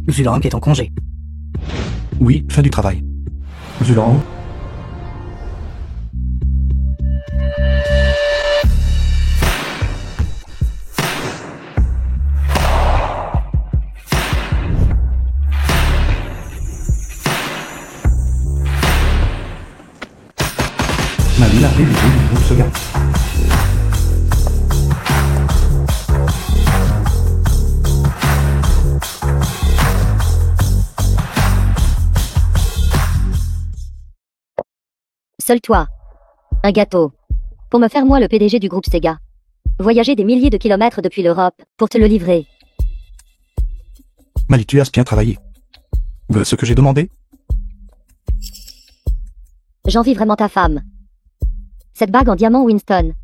Zulang est en congé. Oui, fin du travail. Zulang. Ma ville a fait du bruit du groupe Sega. Seul toi. Un gâteau. Pour me faire moi le PDG du groupe Sega. Voyager des milliers de kilomètres depuis l'Europe, pour te le livrer. Mali, tu as bien travaillé. Ce que j'ai demandé? J'envie vraiment ta femme. Cette bague en diamant Winston.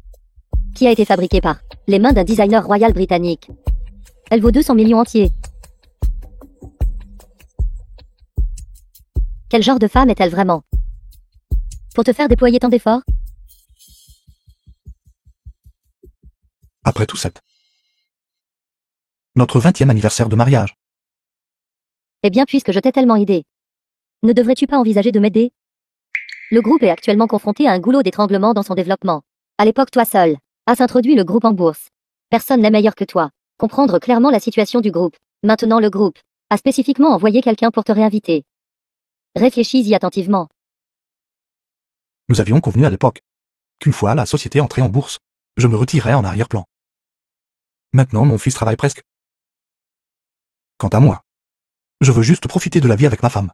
Qui a été fabriquée par les mains d'un designer royal britannique. Elle vaut 200 millions entiers. Quel genre de femme est-elle vraiment? Pour te faire déployer tant d'efforts? Après tout ça. Notre 20e anniversaire de mariage. Eh bien, puisque je t'ai tellement aidé, ne devrais-tu pas envisager de m'aider? Le groupe est actuellement confronté à un goulot d'étranglement dans son développement. À l'époque, toi seul as introduit le groupe en bourse. Personne n'est meilleur que toi. Comprendre clairement la situation du groupe. Maintenant, le groupe a spécifiquement envoyé quelqu'un pour te réinviter. Réfléchis-y attentivement. Nous avions convenu à l'époque qu'une fois la société entrée en bourse, je me retirerais en arrière-plan. Maintenant, mon fils travaille presque. Quant à moi, je veux juste profiter de la vie avec ma femme.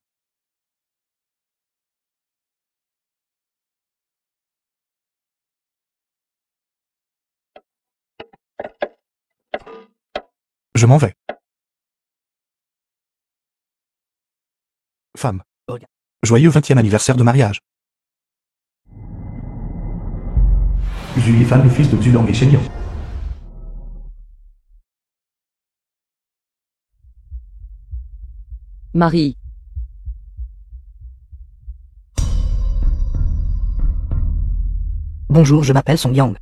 Je m'en vais. Femme. Joyeux 20e anniversaire de mariage. Zulifan, le fils de Zulang et Shenliang. Marie. Bonjour, je m'appelle Song Yang.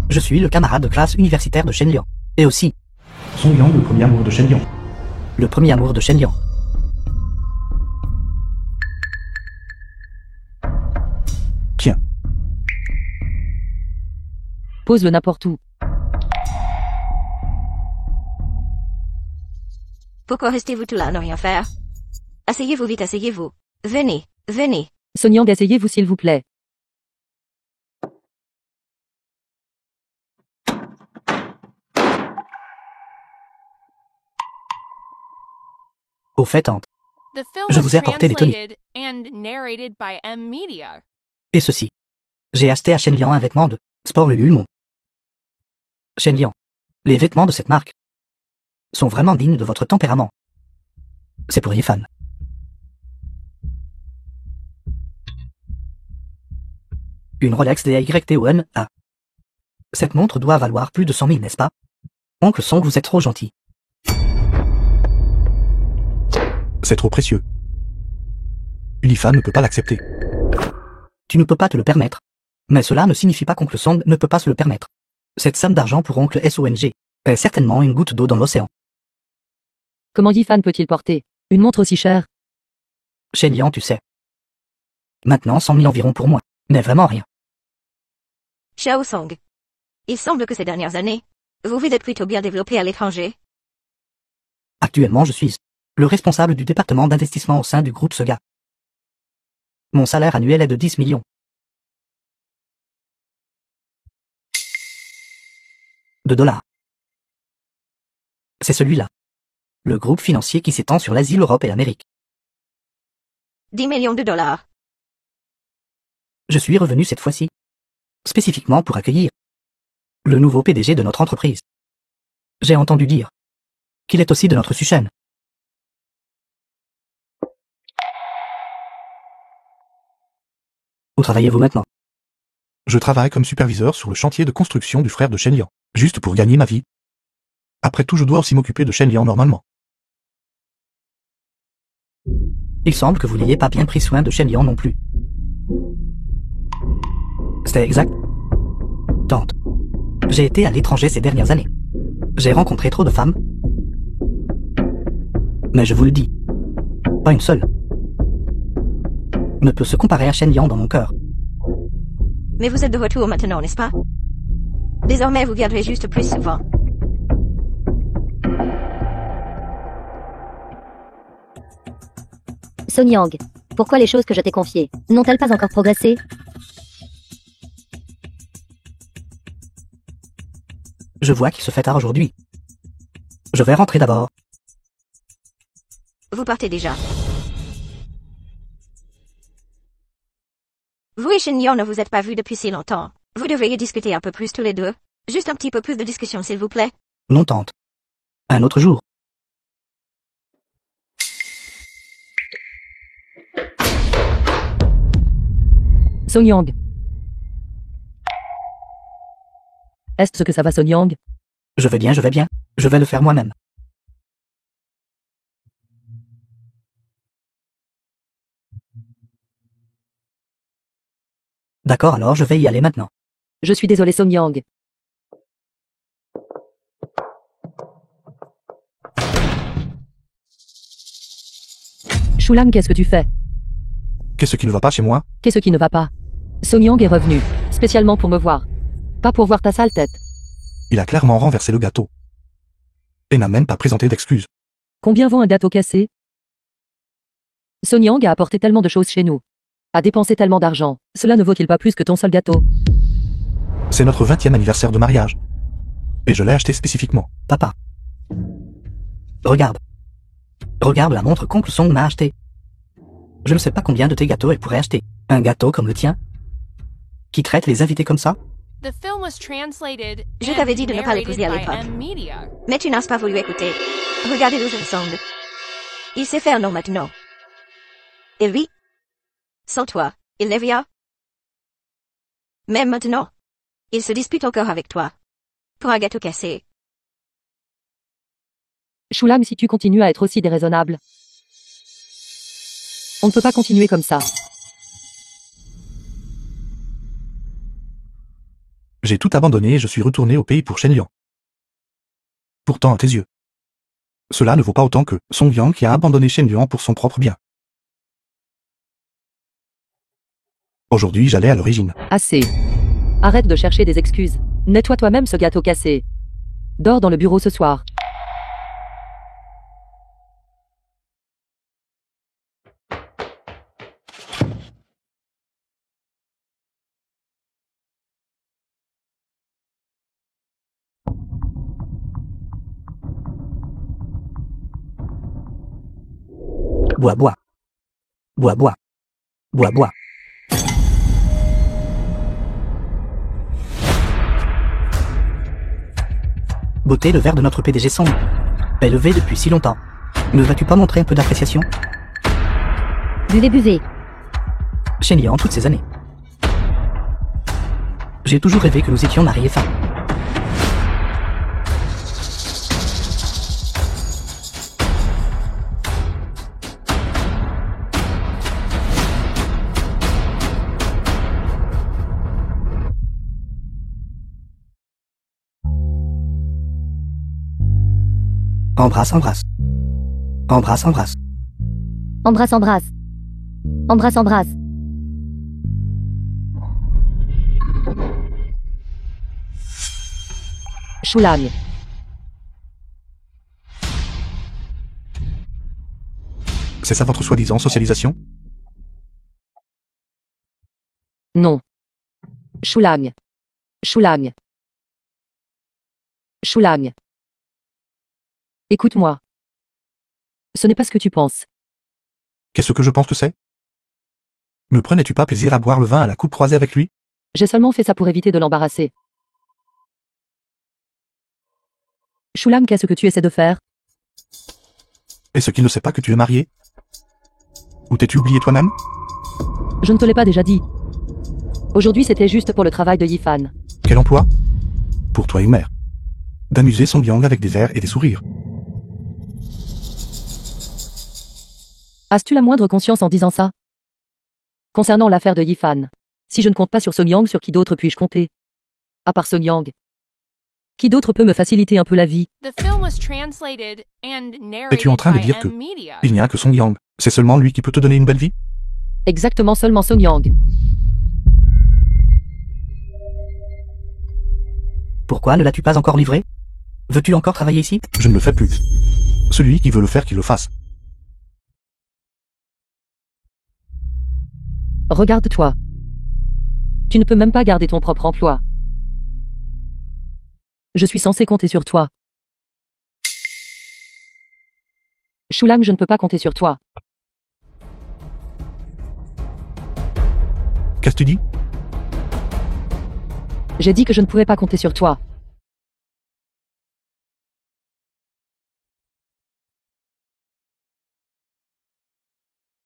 Je suis le camarade de classe universitaire de Shenliang. Et aussi, Song Yang, le premier amour de Shenliang. le premier amour de Shenliang. Tiens, Pose-le n'importe où. Pourquoi restez-vous tout là à ne rien faire? Asseyez-vous vite, asseyez-vous. Venez, venez. Sonyang, asseyez-vous s'il vous plaît. Au fait, tante, The film Je was vous ai apporté des toniques. translated and narrated by M Media. et ceci. J'ai acheté à Shenliang un vêtement de sport Lululemon. Shenliang, les vêtements de cette marque sont vraiment dignes de votre tempérament. C'est pour les fans. Une Rolex DAYTON A. Cette montre doit valoir plus de 100 000, n'est-ce pas? Oncle Song, vous êtes trop gentil. c'est trop précieux. Zulifan ne peut pas l'accepter. Tu ne peux pas te le permettre. Mais cela ne signifie pas qu'Oncle Song ne peut pas se le permettre. Cette somme d'argent pour Oncle SONG est certainement une goutte d'eau dans l'océan. Comment Yifan peut-il porter une montre aussi chère? Shenliang, tu sais. Maintenant, 100 000 environ pour moi n'est vraiment rien. Xiao Song. Il semble que ces dernières années, vous vous êtes plutôt bien développé à l'étranger. Actuellement, je suis le responsable du département d'investissement au sein du groupe Sega. Mon salaire annuel est de 10 millions. de dollars. C'est celui-là. Le groupe financier qui s'étend sur l'Asie, l'Europe et l'Amérique. 10 millions de dollars. Je suis revenu cette fois-ci, spécifiquement pour accueillir le nouveau PDG de notre entreprise. J'ai entendu dire qu'il est aussi de notre sous-chaîne. Où travaillez-vous maintenant? Je travaille comme superviseur sur le chantier de construction du frère de Shenliang, juste pour gagner ma vie. Après tout, je dois aussi m'occuper de Shenliang normalement. Il semble que vous n'ayez pas bien pris soin de Shenliang non plus. C'est exact. Tante, j'ai été à l'étranger ces dernières années. J'ai rencontré trop de femmes. Mais je vous le dis, pas une seule ne peut se comparer à Shen Liang dans mon cœur. Mais vous êtes de retour maintenant, n'est-ce pas? Désormais, vous viendrez juste plus souvent. Song Yang, pourquoi les choses que je t'ai confiées n'ont-elles pas encore progressé? Je vois qu'il se fait tard aujourd'hui. Je vais rentrer d'abord. Vous partez déjà. Vous et Shen Liang ne vous êtes pas vus depuis si longtemps. Vous devriez discuter un peu plus tous les deux. Juste un petit peu plus de discussion, s'il vous plaît. L'on tente. Un autre jour. Song Yang. Est-ce que ça va, Song Yang? Je vais bien, je vais bien. Je vais le faire moi-même. D'accord, alors je vais y aller maintenant. Je suis désolé, Song Yang. Shulam, qu'est-ce que tu fais? Qu'est-ce qui ne va pas chez moi? Qu'est-ce qui ne va pas? Song Yang est revenu, spécialement pour me voir. Pas pour voir ta sale tête. Il a clairement renversé le gâteau. Et n'a même pas présenté d'excuses. Combien vaut un gâteau cassé? Song Yang a apporté tellement de choses chez nous. A dépensé tellement d'argent. Cela ne vaut-il pas plus que ton seul gâteau? C'est notre 20e anniversaire de mariage. Et je l'ai acheté spécifiquement. Papa. Regarde. Regarde la montre qu'oncle Song m'a achetée. Je ne sais pas combien de tes gâteaux elle pourrait acheter. Un gâteau comme le tien? Qui traite les invités comme ça? The film was translated Je t'avais dit and de ne pas l'épouser à narrated by l'époque. M-Media. Mais tu n'oses pas voulu écouter. Regardez le jeune Song. Il sait faire non maintenant. Et lui? Sans toi, il n'est rien. Même maintenant. Il se dispute encore avec toi. Pour un gâteau cassé. Shulam, si tu continues à être aussi déraisonnable. On ne peut pas continuer comme ça. J'ai tout abandonné et je suis retourné au pays pour Shen Liang. Pourtant, à tes yeux, cela ne vaut pas autant que Song Yang qui a abandonné Shen Liang pour son propre bien. Aujourd'hui, j'allais à l'origine. Assez. Arrête de chercher des excuses. Nettoie toi-même ce gâteau cassé. Dors dans le bureau ce soir. Bois, bois. Bois, bois. Bois, bois. Beauté, le verre de notre PDG Song est levé depuis si longtemps. Ne vas-tu pas montrer un peu d'appréciation? Buvez, buvez. Shen Liang, toutes ces années. J'ai toujours rêvé que nous étions mari et femme. Embrasse, embrasse. Embrasse, embrasse. Embrasse, embrasse. Embrasse, embrasse. Shulam. C'est ça votre soi-disant socialisation? Non. Shulam. Shulam. Shulam. Écoute-moi. Ce n'est pas ce que tu penses. Qu'est-ce que je pense que c'est? Ne prenais-tu pas plaisir à boire le vin à la coupe croisée avec lui? J'ai seulement fait ça pour éviter de l'embarrasser. Shulam, qu'est-ce que tu essaies de faire? Est-ce qu'il ne sait pas que tu es marié? Ou t'es-tu oublié toi-même? Je ne te l'ai pas déjà dit. Aujourd'hui, c'était juste pour le travail de Yifan. Quel emploi? Pour toi et mère. D'amuser Song Yang avec des verres et des sourires. As-tu la moindre conscience en disant ça? Concernant l'affaire de Yifan, si je ne compte pas sur Song Yang, sur qui d'autre puis-je compter? À part Song Yang. Qui d'autre peut me faciliter un peu la vie? The film was translated and narrated Es-tu en train de by dire que M-Media. il n'y a que Song Yang? C'est seulement lui qui peut te donner une belle vie? Exactement, seulement Song Yang. Pourquoi ne l'as-tu pas encore livré? Veux-tu encore travailler ici? Je ne le fais plus. Celui qui veut le faire, qu'il le fasse. Regarde-toi. Tu ne peux même pas garder ton propre emploi. Je suis censé compter sur toi. Shulang, je ne peux pas compter sur toi. Qu'est-ce que tu dis? J'ai dit que je ne pouvais pas compter sur toi.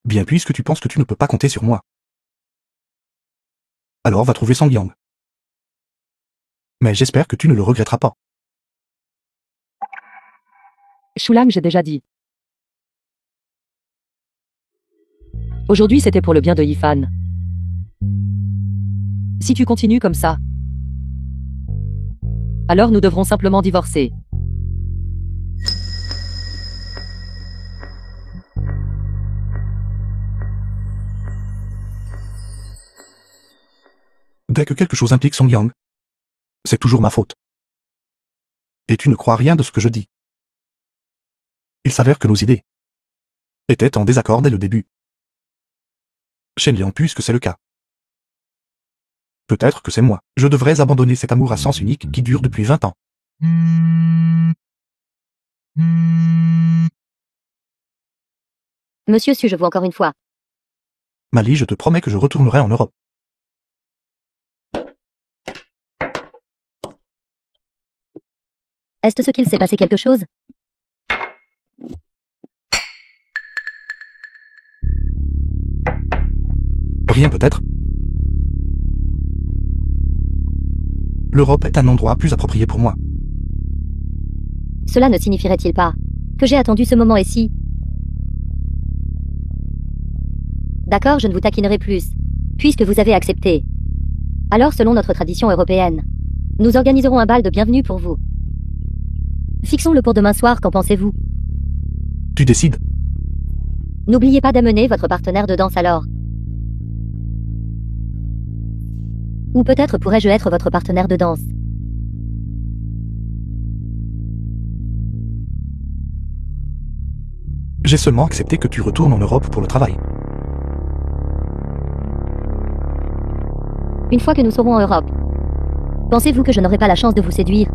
Bien, puisque tu penses que tu ne peux pas compter sur moi. Alors va trouver Song Yang. Mais j'espère que tu ne le regretteras pas. Shulang, j'ai déjà dit. Aujourd'hui, c'était pour le bien de Yifan. Si tu continues comme ça, alors nous devrons simplement divorcer. Dès que quelque chose implique Song Yang, c'est toujours ma faute. Et tu ne crois rien de ce que je dis. Il s'avère que nos idées étaient en désaccord dès le début. Shen Liang, puisque c'est le cas. Peut-être que c'est moi. Je devrais abandonner cet amour à sens unique qui dure depuis 20 ans. Monsieur Su, je vous encore une fois. Mali, je te promets que je retournerai en Europe. Est-ce qu'il s'est passé quelque chose? Rien peut-être. L'Europe est un endroit plus approprié pour moi. Cela ne signifierait-il pas que j'ai attendu ce moment ici? D'accord, je ne vous taquinerai plus, puisque vous avez accepté. Alors, selon notre tradition européenne, nous organiserons un bal de bienvenue pour vous. Fixons-le pour demain soir, qu'en pensez-vous? Tu décides. N'oubliez pas d'amener votre partenaire de danse alors. Ou peut-être pourrais-je être votre partenaire de danse. J'ai seulement accepté que tu retournes en Europe pour le travail. Une fois que nous serons en Europe, pensez-vous que je n'aurai pas la chance de vous séduire?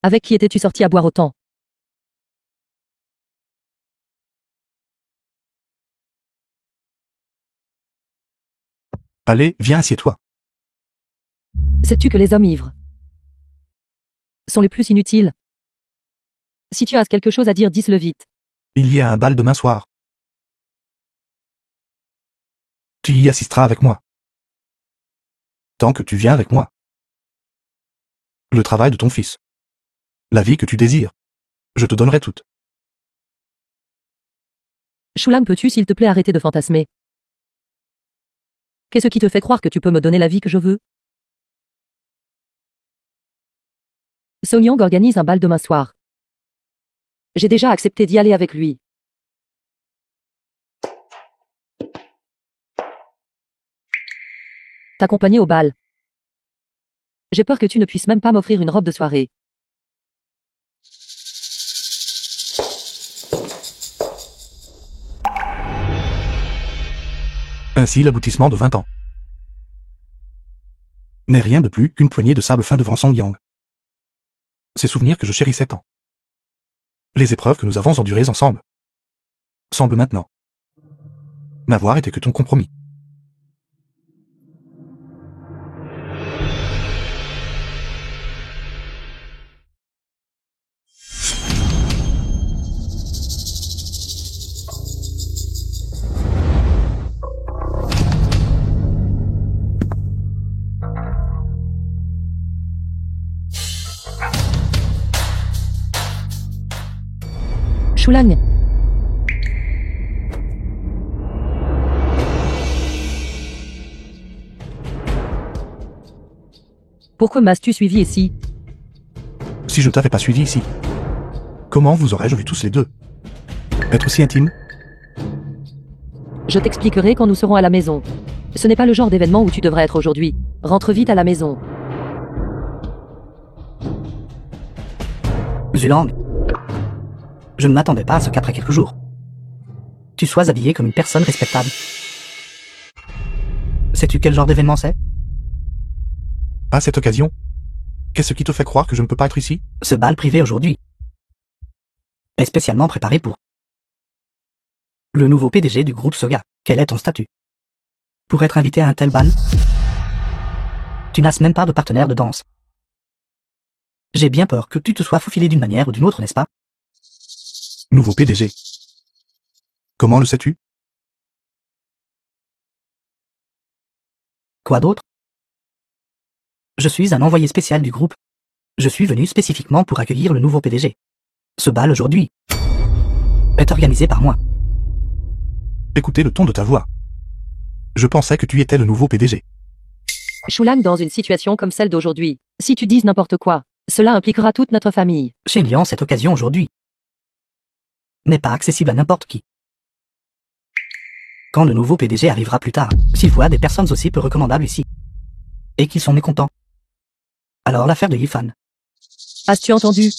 Avec qui étais-tu sorti à boire autant? Allez, viens, assieds-toi. Sais-tu que les hommes ivres sont les plus inutiles? Si tu as quelque chose à dire, dis-le vite. Il y a un bal demain soir. Tu y assisteras avec moi. Tant que tu viens avec moi. Le travail de ton fils. La vie que tu désires. Je te donnerai toute. Shulang, peux-tu s'il te plaît arrêter de fantasmer? Qu'est-ce qui te fait croire que tu peux me donner la vie que je veux? Song Yang organise un bal demain soir. J'ai déjà accepté d'y aller avec lui. T'accompagner au bal. J'ai peur que tu ne puisses même pas m'offrir une robe de soirée. Ainsi l'aboutissement de 20 ans n'est rien de plus qu'une poignée de sable fin devant Song Yang. Ces souvenirs que je chérissais tant. Les épreuves que nous avons endurées ensemble semblent maintenant n'avoir été que ton compromis. Shulang. Pourquoi m'as-tu suivi ici? Si je t'avais pas suivi ici, comment vous aurais-je vu tous les deux? Être si intime? Je t'expliquerai quand nous serons à la maison. Ce n'est pas le genre d'événement où tu devrais être aujourd'hui. Rentre vite à la maison. Zulang. Je ne m'attendais pas à ce qu'après quelques jours, tu sois habillé comme une personne respectable. Sais-tu quel genre d'événement c'est? À cette occasion, qu'est-ce qui te fait croire que je ne peux pas être ici? Ce bal privé aujourd'hui est spécialement préparé pour le nouveau PDG du groupe Soga. Quel est ton statut pour être invité à un tel bal? Tu n'as même pas de partenaire de danse. J'ai bien peur que tu te sois faufilé d'une manière ou d'une autre, n'est-ce pas? Nouveau PDG. Comment le sais-tu? Quoi d'autre? Je suis un envoyé spécial du groupe. Je suis venu spécifiquement pour accueillir le nouveau PDG. Ce bal aujourd'hui est organisé par moi. Écoutez le ton de ta voix. Je pensais que tu étais le nouveau PDG. Shulang, dans une situation comme celle d'aujourd'hui, si tu dises n'importe quoi, cela impliquera toute notre famille. Chez Lian, cette occasion aujourd'hui n'est pas accessible à n'importe qui. Quand le nouveau PDG arrivera plus tard, s'il voit des personnes aussi peu recommandables ici, et qu'ils sont mécontents, alors l'affaire de Yifan. As-tu entendu?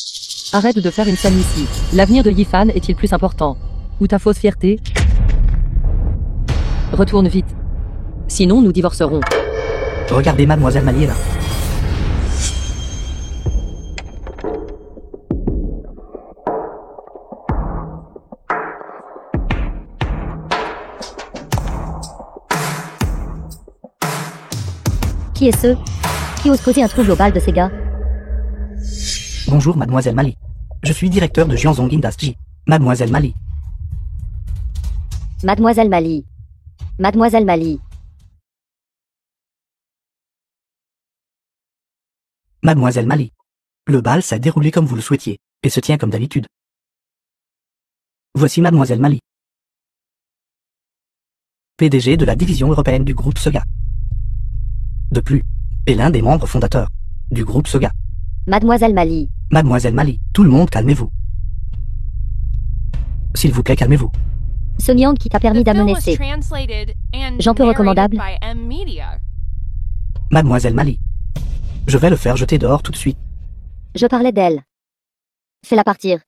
Arrête de faire une scène ici. L'avenir de Yifan est-il plus important? Ou ta fausse fierté? Retourne vite. Sinon, nous divorcerons. Regardez Mademoiselle Mali est là. Qui est ce qui ose causer un trouble au bal de ces gars? Bonjour Mademoiselle Mali. Je suis directeur de Jianzong Industry. Mademoiselle Mali. Mademoiselle Mali. Mademoiselle Mali. Mademoiselle Mali. Le bal s'est déroulé comme vous le souhaitiez, et se tient comme d'habitude. Voici Mademoiselle Mali, PDG de la division européenne du groupe Soga. De plus, est l'un des membres fondateurs du groupe Soga. Mademoiselle Mali. Mademoiselle Mali, tout le monde calmez-vous. S'il vous plaît, calmez-vous. Son Yang qui t'a permis The film d'amener was ces... translated and Gens peu narrated recommandables. by M Media. Mademoiselle Mali. Je vais le faire jeter dehors tout de suite. Je parlais d'elle. Fais-la partir.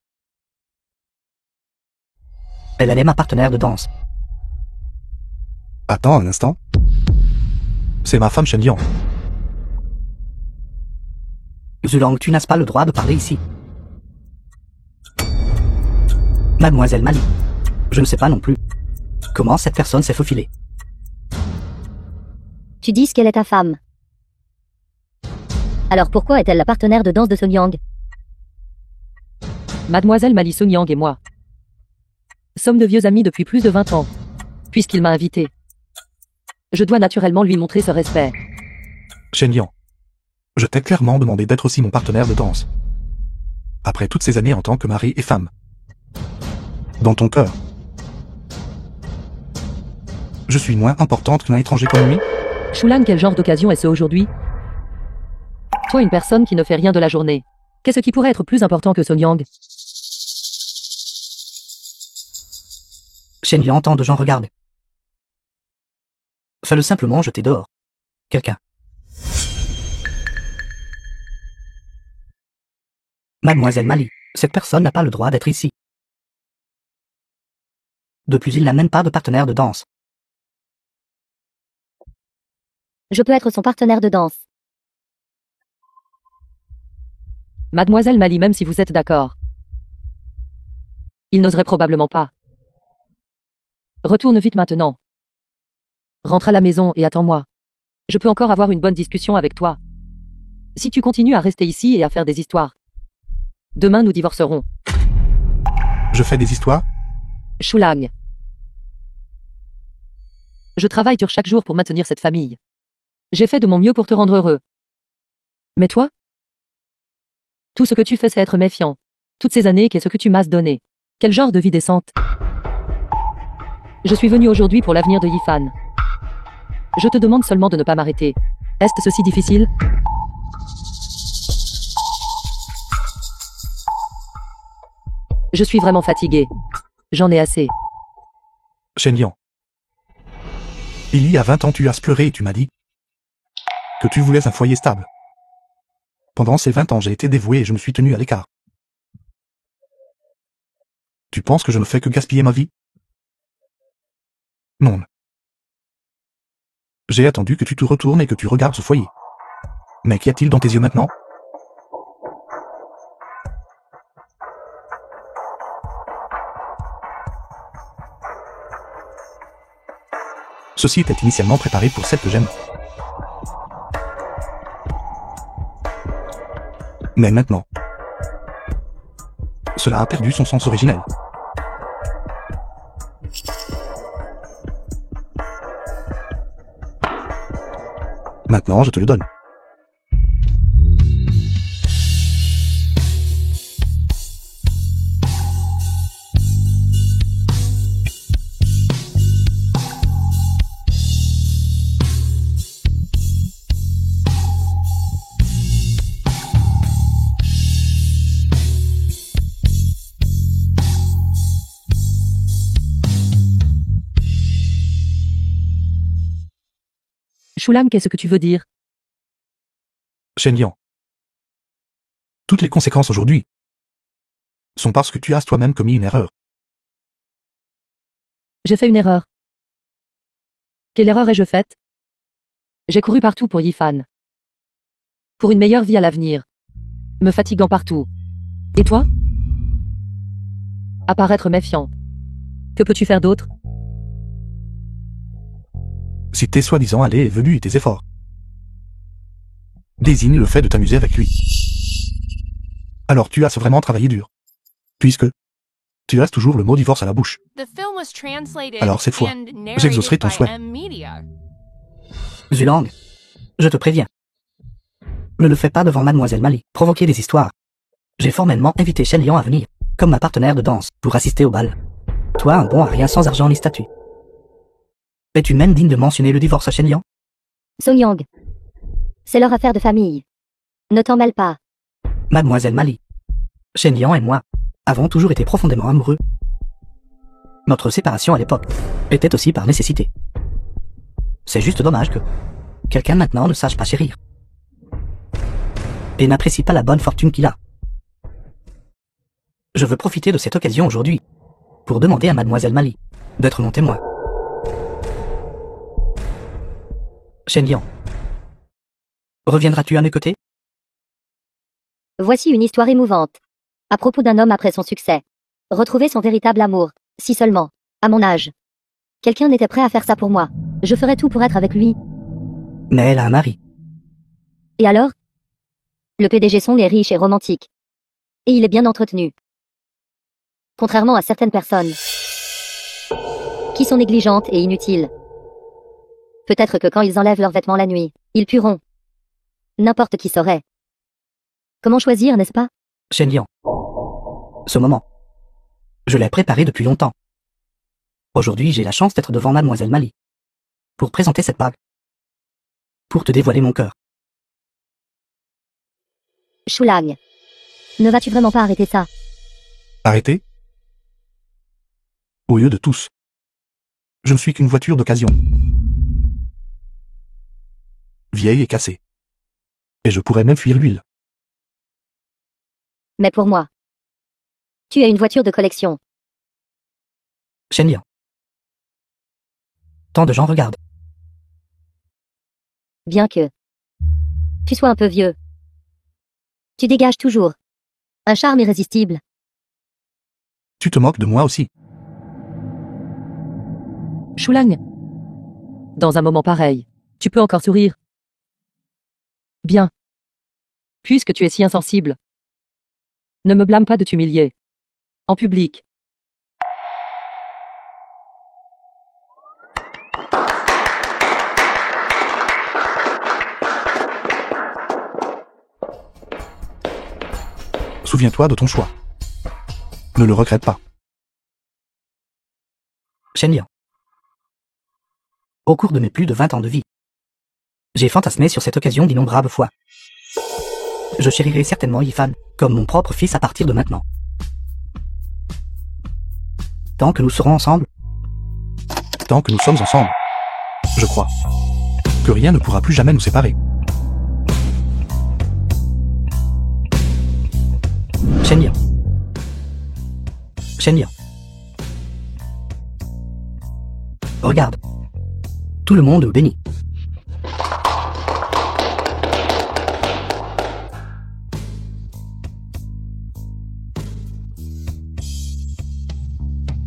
Elle est ma partenaire de danse. Attends un instant. C'est ma femme Shen Liang. Zulang, tu n'as pas le droit de parler ici. Mademoiselle Mali. Je ne sais pas non plus comment cette personne s'est faufilée. Tu dis qu'elle est ta femme. Alors pourquoi est-elle la partenaire de danse de Son Yang? Mademoiselle Mali, Son Yang et moi sommes de vieux amis depuis plus de 20 ans. Puisqu'il m'a invité, je dois naturellement lui montrer ce respect. Shen Liang. Je t'ai clairement demandé d'être aussi mon partenaire de danse. Après toutes ces années en tant que mari et femme. Dans ton cœur. Je suis moins importante qu'un étranger comme lui? Shulang, quel genre d'occasion est-ce aujourd'hui? Toi, une personne qui ne fait rien de la journée. Qu'est-ce qui pourrait être plus important que Son Yang? Shen Liang, tant de gens regardent. Fais-le simplement jeter dehors. Quelqu'un. Mademoiselle Mali, cette personne n'a pas le droit d'être ici. De plus, il n'a même pas de partenaire de danse. Je peux être son partenaire de danse. Mademoiselle Mali, même si vous êtes d'accord. Il n'oserait probablement pas. Retourne vite maintenant. Rentre à la maison et attends-moi. Je peux encore avoir une bonne discussion avec toi. Si tu continues à rester ici et à faire des histoires, demain nous divorcerons. Je fais des histoires? Shulang. Je travaille dur chaque jour pour maintenir cette famille. J'ai fait de mon mieux pour te rendre heureux. Mais toi? Tout ce que tu fais, c'est être méfiant. Toutes ces années, qu'est-ce que tu m'as donné? Quel genre de vie décente? Je suis venu aujourd'hui pour l'avenir de Yifan. Je te demande seulement de ne pas m'arrêter. Est-ce ceci difficile? Je suis vraiment fatigué. J'en ai assez. Shen Liang. Il y a 20 ans tu as pleuré et tu m'as dit que tu voulais un foyer stable. Pendant ces 20 ans j'ai été dévoué et je me suis tenu à l'écart. Tu penses que je ne fais que gaspiller ma vie? Non. J'ai attendu que tu te retournes et que tu regardes ce foyer. Mais qu'y a-t-il dans tes yeux maintenant? Ceci était initialement préparé pour celle que j'aime. Mais maintenant, cela a perdu son sens originel. Maintenant, je te le donne. Shulam, qu'est-ce que tu veux dire? Shen Liang. Toutes les conséquences aujourd'hui sont parce que tu as toi-même commis une erreur. J'ai fait une erreur. Quelle erreur ai-je faite? J'ai couru partout pour Yifan. Pour une meilleure vie à l'avenir. Me fatiguant partout. Et toi? Apparaître méfiant. Que peux-tu faire d'autre? Si tes soi-disant allées et venues et tes efforts désignent le fait de t'amuser avec lui, alors tu as vraiment travaillé dur. Puisque tu restes toujours le mot divorce à la bouche. The film was translated Alors cette fois, and narrated j'exaucerai ton by souhait. M-Media. Zulang, je te préviens. Ne le fais pas devant Mademoiselle Mali. Provoquer des histoires. J'ai formellement invité Shen Liang à venir, comme ma partenaire de danse, pour assister au bal. Toi, un bon à rien sans argent ni statut. Es-tu même digne de mentionner le divorce à Shen Liang? Song Yang. C'est leur affaire de famille. Ne t'en mêle pas. Mademoiselle Mali. Shen Liang et moi avons toujours été profondément amoureux. Notre séparation à l'époque était aussi par nécessité. C'est juste dommage que quelqu'un maintenant ne sache pas chérir. Et n'apprécie pas la bonne fortune qu'il a. Je veux profiter de cette occasion aujourd'hui pour demander à Mademoiselle Mali d'être mon témoin. Shen Liang. Reviendras-tu à mes côtés? Voici une histoire émouvante. À propos d'un homme après son succès. Retrouver son véritable amour. Si seulement. À mon âge. Quelqu'un n'était prêt à faire ça pour moi. Je ferais tout pour être avec lui. Mais elle a un mari. Et alors? Le PDG Song est riche et romantique. Et il est bien entretenu. Contrairement à certaines personnes. Qui sont négligentes et inutiles. Peut-être que quand ils enlèvent leurs vêtements la nuit, ils pueront. N'importe qui saurait. Comment choisir, n'est-ce pas? Shen Liang. Ce moment. Je l'ai préparé depuis longtemps. Aujourd'hui, j'ai la chance d'être devant Mademoiselle Mali. Pour présenter cette bague. Pour te dévoiler mon cœur. Shulang. Ne vas-tu vraiment pas arrêter ça? Arrêtez? Au lieu de tous. Je ne suis qu'une voiture d'occasion. Vieille et cassée. Et je pourrais même fuir l'huile. Mais pour moi. Tu es une voiture de collection. Shen Liang. Tant de gens regardent. Bien que. Tu sois un peu vieux. Tu dégages toujours. Un charme irrésistible. Tu te moques de moi aussi. Shulang. Dans un moment pareil, tu peux encore sourire. Bien. Puisque tu es si insensible. Ne me blâme pas de t'humilier. En public. Souviens-toi de ton choix. Ne le regrette pas. Shen Liang. Au cours de mes plus de 20 ans de vie, j'ai fantasmé sur cette occasion d'innombrables fois. Je chérirai certainement Yifan comme mon propre fils à partir de maintenant. Tant que nous serons ensemble, Tant que nous sommes ensemble, je crois que rien ne pourra plus jamais nous séparer. Shen Liang. Shen Liang. Regarde. Tout le monde bénit.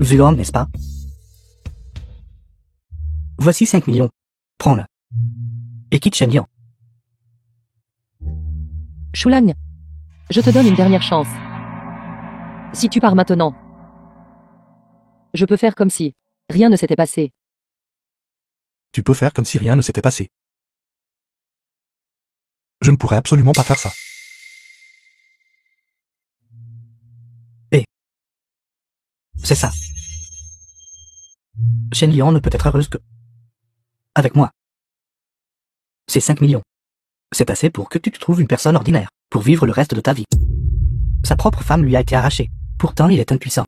Zuan, n'est-ce pas? Voici 5 millions. Prends-le. Et quitte Shen Liang. Shulang, je te donne une dernière chance. Si tu pars maintenant, je peux faire comme si rien ne s'était passé. Tu peux faire comme si rien ne s'était passé. Je ne pourrais absolument pas faire ça. C'est ça. Shen Liang ne peut être heureuse que avec moi. C'est 5 millions. C'est assez pour que tu te trouves une personne ordinaire, pour vivre le reste de ta vie. Sa propre femme lui a été arrachée. Pourtant, il est impuissant.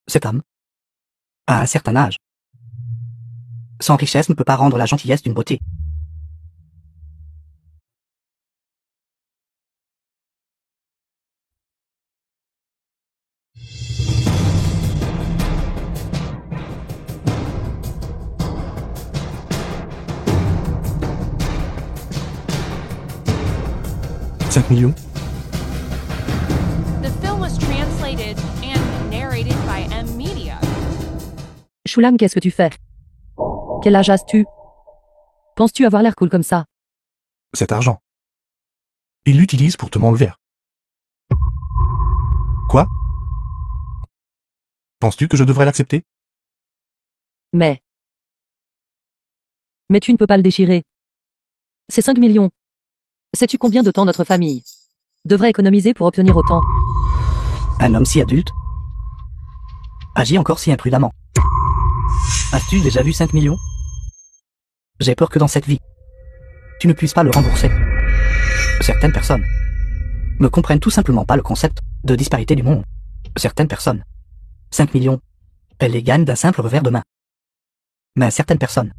Cet homme, à un certain âge, sans richesse ne peut pas rendre la gentillesse d'une beauté. « 5 millions? The film was translated and narrated by M Media. Shulang, qu'est-ce que tu fais? Quel âge as-tu? Penses-tu avoir l'air cool comme ça? Cet argent. Il l'utilise pour te m'enlever. Quoi? Penses-tu que je devrais l'accepter? Mais tu ne peux pas le déchirer. C'est 5 millions. Sais-tu combien de temps notre famille devrait économiser pour obtenir autant? Un homme si adulte agit encore si imprudemment. As-tu déjà vu 5 millions? J'ai peur que dans cette vie, tu ne puisses pas le rembourser. Certaines personnes ne comprennent tout simplement pas le concept de disparité du monde. Certaines personnes, 5 millions, elles les gagnent d'un simple revers de main. Mais certaines personnes,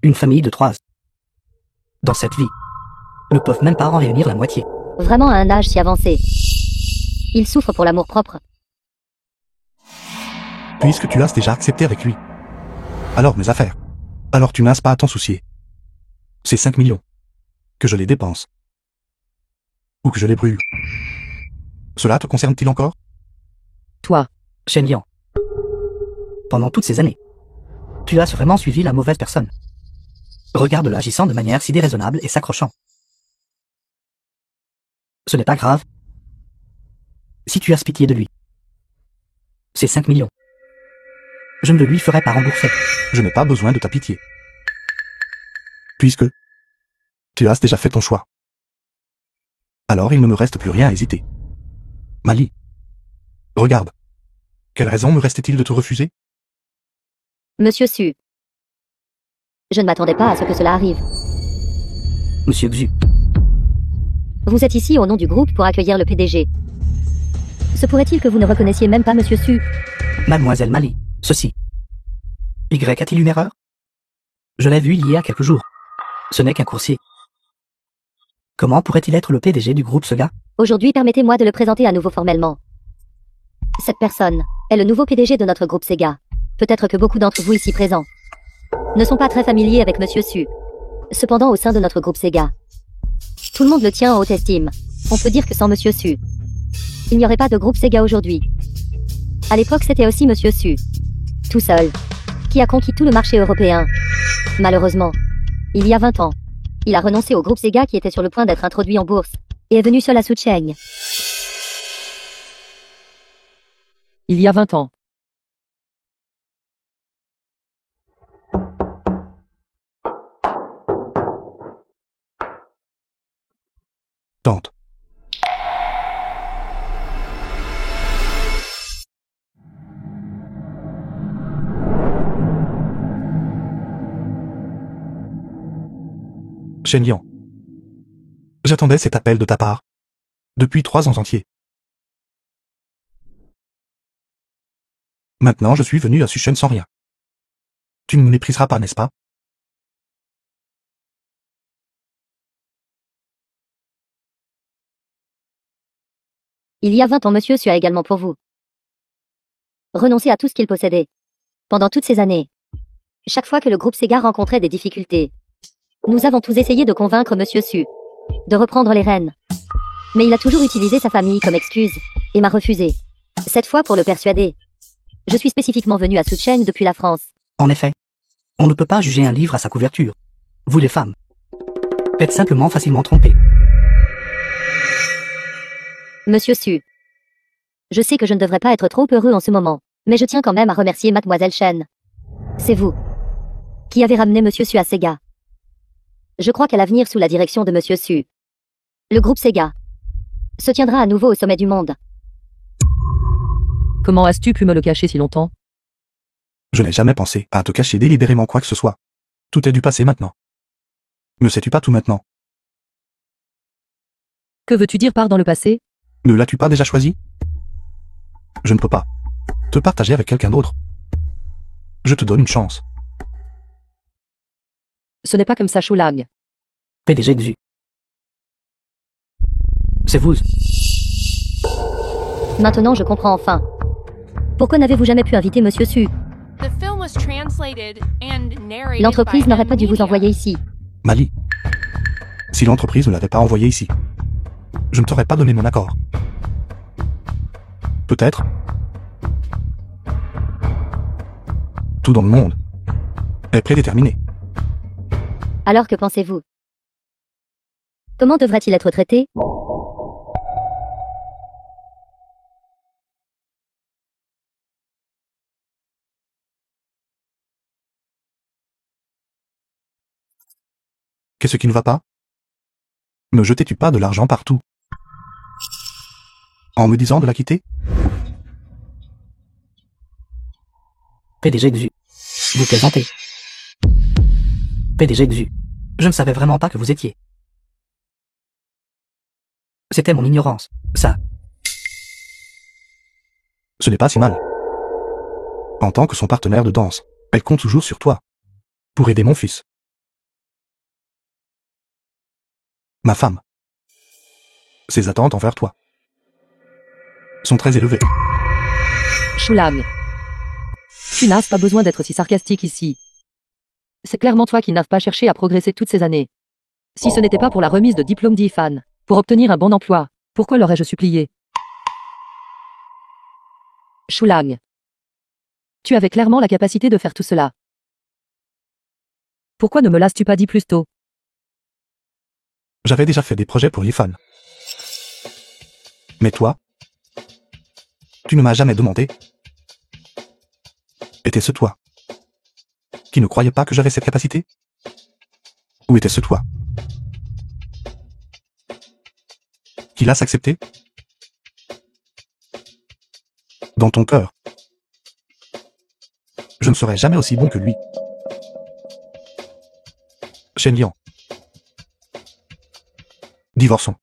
une famille de 3, dans cette vie, ne peuvent même pas en réunir la moitié. Vraiment à un âge si avancé. Il souffre pour l'amour propre. Puisque tu l'as déjà accepté avec lui. Alors mes affaires. Alors tu n'as pas à t'en soucier. C'est 5 millions. Que je les dépense. Ou que je les brûle. Cela te concerne-t-il encore? Toi, Shen Liang, pendant toutes ces années, tu as vraiment suivi la mauvaise personne. Regarde-le agissant de manière si déraisonnable et s'accrochant. Ce n'est pas grave. Si tu as pitié de lui. C'est 5 millions. Je ne le lui ferai pas rembourser. Je n'ai pas besoin de ta pitié. Puisque tu as déjà fait ton choix. Alors il ne me reste plus rien à hésiter. Mali. Regarde. Quelle raison me restait-il de te refuser? Monsieur Su. Je ne m'attendais pas à ce que cela arrive. Monsieur Xu, Vous êtes ici au nom du groupe pour accueillir le PDG. Se pourrait-il que vous ne reconnaissiez même pas Monsieur Su? Mademoiselle Mali, ceci. Y a-t-il une erreur? Je l'ai vu il y a quelques jours. Ce n'est qu'un coursier. Comment pourrait-il être le PDG du groupe Sega? Aujourd'hui, permettez-moi de le présenter à nouveau formellement. Cette personne est le nouveau PDG de notre groupe Sega. Peut-être que beaucoup d'entre vous ici présents ne sont pas très familiers avec Monsieur Su. Cependant, au sein de notre groupe Sega, tout le monde le tient en haute estime. On peut dire que sans Monsieur Su, il n'y aurait pas de groupe Sega aujourd'hui. À l'époque, c'était aussi Monsieur Su, tout seul, qui a conquis tout le marché européen. Malheureusement, il y a 20 ans, il a renoncé au groupe Sega qui était sur le point d'être introduit en bourse, et est venu seul à Sucheng. il y a 20 ans. Tante. Shen Liang. J'attendais cet appel de ta part. Depuis 3 ans entiers. Maintenant je suis venu à Suchen sans rien. Tu ne me mépriseras pas, n'est-ce pas? Il y a 20 ans, Monsieur Su a également pour vous renoncé à tout ce qu'il possédait. Pendant toutes ces années, chaque fois que le groupe Sega rencontrait des difficultés, nous avons tous essayé de convaincre Monsieur Su de reprendre les rênes. Mais il a toujours utilisé sa famille comme excuse et m'a refusé. Cette fois, pour le persuader, je suis spécifiquement venu à Suchen depuis la France. En effet, on ne peut pas juger un livre à sa couverture. Vous les femmes êtes simplement facilement trompées. Monsieur Su, je sais que je ne devrais pas être trop heureux en ce moment, mais je tiens quand même à remercier Mademoiselle Shen. C'est vous qui avez ramené Monsieur Su à Sega. Je crois qu'à l'avenir, sous la direction de Monsieur Su, le groupe Sega se tiendra à nouveau au sommet du monde. Comment as-tu pu me le cacher si longtemps? Je n'ai jamais pensé à te cacher délibérément quoi que ce soit. Tout est du passé maintenant. Ne sais-tu pas tout maintenant? Que veux-tu dire par dans le passé? Ne l'as-tu pas déjà choisi? Je ne peux pas te partager avec quelqu'un d'autre. Je te donne une chance. Ce n'est pas comme ça, Shulang. PDG Xu. C'est vous. Maintenant, je comprends enfin. Pourquoi n'avez-vous jamais pu inviter Monsieur Su? The film was translated and narrated L'entreprise by n'aurait pas dû vous Media. envoyer ici. Mali. Si l'entreprise ne l'avait pas envoyé ici, je ne t'aurais pas donné mon accord. Peut-être. Tout dans le monde est prédéterminé. Alors que pensez-vous? Comment devrait-il être traité? Qu'est-ce qui ne va pas? Ne jetais-tu pas de l'argent partout? En me disant de la quitter? PDG Xu. Vous plaisantez. PDG Xu. Je ne savais vraiment pas que vous étiez. C'était mon ignorance, ça. Ce n'est pas si mal. En tant que son partenaire de danse, elle compte toujours sur toi. Pour aider mon fils. Ma femme. Ses attentes envers toi sont très élevées. Shulang. Tu n'as pas besoin d'être si sarcastique ici. C'est clairement toi qui n'as pas cherché à progresser toutes ces années. Si ce n'était pas pour la remise de diplôme d'IFAN, pour obtenir un bon emploi, pourquoi l'aurais-je supplié? Shulang. Tu avais clairement la capacité de faire tout cela. Pourquoi ne me l'as-tu pas dit plus tôt? J'avais déjà fait des projets pour Yifan. Mais toi, tu ne m'as jamais demandé. Était-ce toi qui ne croyais pas que j'avais cette capacité? Ou était-ce toi qui l'as accepté? Dans ton cœur, je ne serai jamais aussi bon que lui. Shen Liang. Divorçons.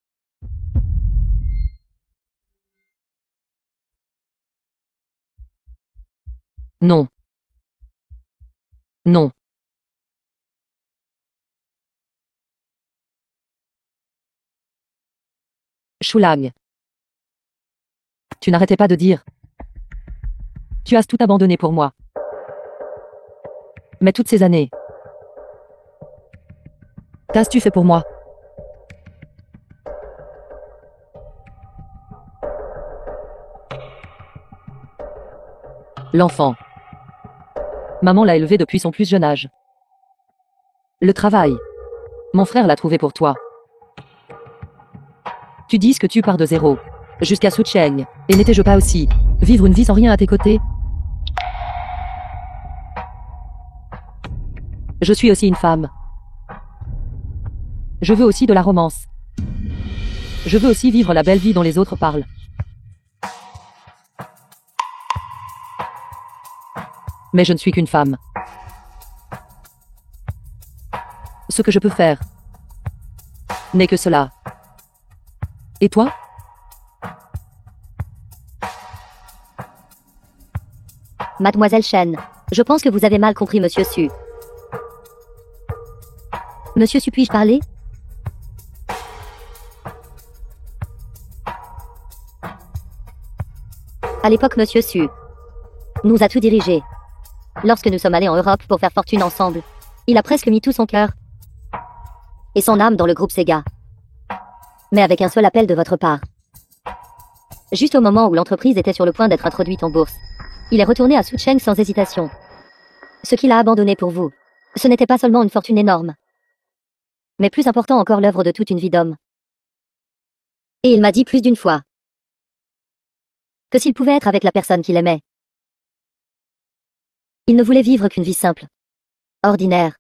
Non. Non. Shulang. Tu n'arrêtais pas de dire. Tu as tout abandonné pour moi. Mais toutes ces années. Qu'as-tu fait pour moi? L'enfant. Maman l'a élevé depuis son plus jeune âge. Le travail. Mon frère l'a trouvé pour toi. Tu dis que tu pars de zéro. Jusqu'à Sucheng. Et n'étais-je pas aussi? Vivre une vie sans rien à tes côtés? Je suis aussi une femme. Je veux aussi de la romance. Je veux aussi vivre la belle vie dont les autres parlent. Mais je ne suis qu'une femme. Ce que je peux faire, N'est que cela. Et toi? Mademoiselle Chen, je pense que vous avez mal compris Monsieur Su. Monsieur Su, puis-je parler? À l'époque, Monsieur Su nous a tout dirigé. Lorsque nous sommes allés en Europe pour faire fortune ensemble, il a presque mis tout son cœur et son âme dans le groupe Sega. Mais avec un seul appel de votre part. Juste au moment où l'entreprise était sur le point d'être introduite en bourse, il est retourné à Sucheng sans hésitation. Ce qu'il a abandonné pour vous, ce n'était pas seulement une fortune énorme, mais plus important encore l'œuvre de toute une vie d'homme. Et il m'a dit plus d'une fois que s'il pouvait être avec la personne qu'il aimait, il ne voulait vivre qu'une vie simple, ordinaire.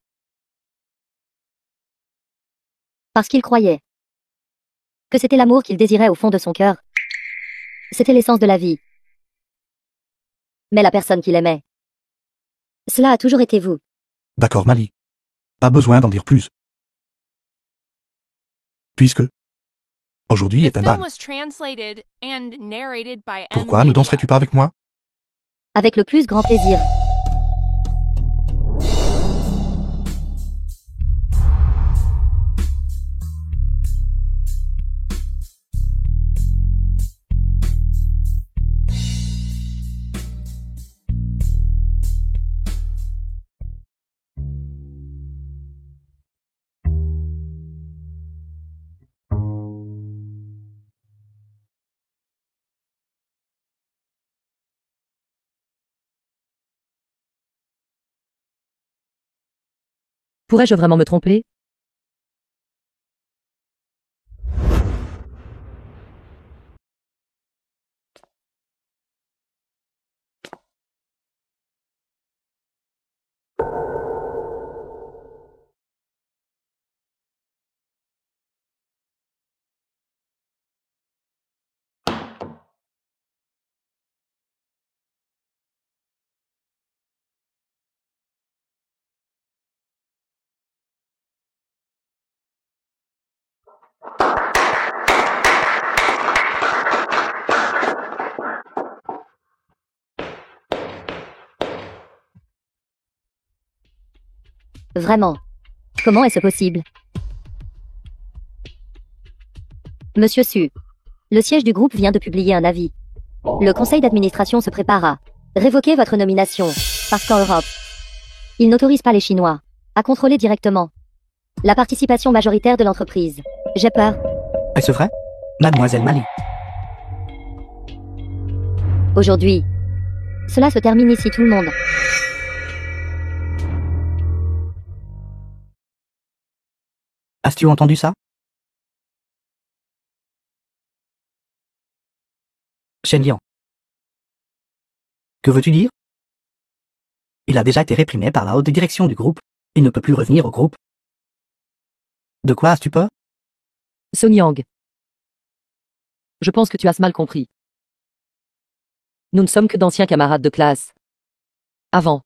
Parce qu'il croyait que c'était l'amour qu'il désirait au fond de son cœur. C'était l'essence de la vie. Mais la personne qu'il aimait, cela a toujours été vous. D'accord, Mali. Pas besoin d'en dire plus. Puisque aujourd'hui est The un film bal. was translated and narrated by Pourquoi M. ne Media. danserais-tu pas avec moi? Avec le plus grand plaisir. Pourrais-je vraiment me tromper? Vraiment. Comment est-ce possible? Monsieur Su, le siège du groupe vient de publier un avis. Le conseil d'administration se prépare à révoquer votre nomination, parce qu'en Europe, il n'autorise pas les Chinois à contrôler directement la participation majoritaire de l'entreprise. J'ai peur. Est-ce vrai, Mademoiselle Mali? Aujourd'hui, cela se termine ici tout le monde. As-tu entendu ça? Shen Liang. Que veux-tu dire? Il a déjà été réprimé par la haute direction du groupe. Il ne peut plus revenir au groupe. De quoi as-tu peur? Song Yang. Je pense que tu as mal compris. Nous ne sommes que d'anciens camarades de classe. Avant.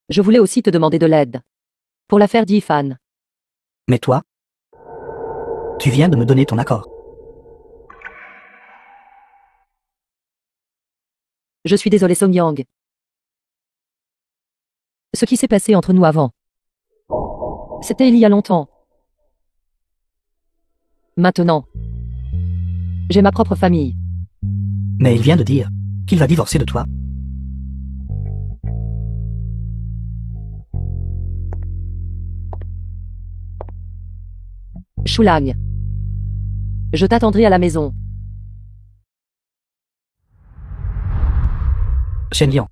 Je voulais aussi te demander de l'aide. Pour l'affaire d'Yifan. Mais toi? Tu viens de me donner ton accord. Je suis désolé Song Yang. Ce qui s'est passé entre nous avant. C'était il y a longtemps. Maintenant. J'ai ma propre famille. Mais il vient de dire qu'il va divorcer de toi. Shulang. Je t'attendrai à la maison. Shen Liang.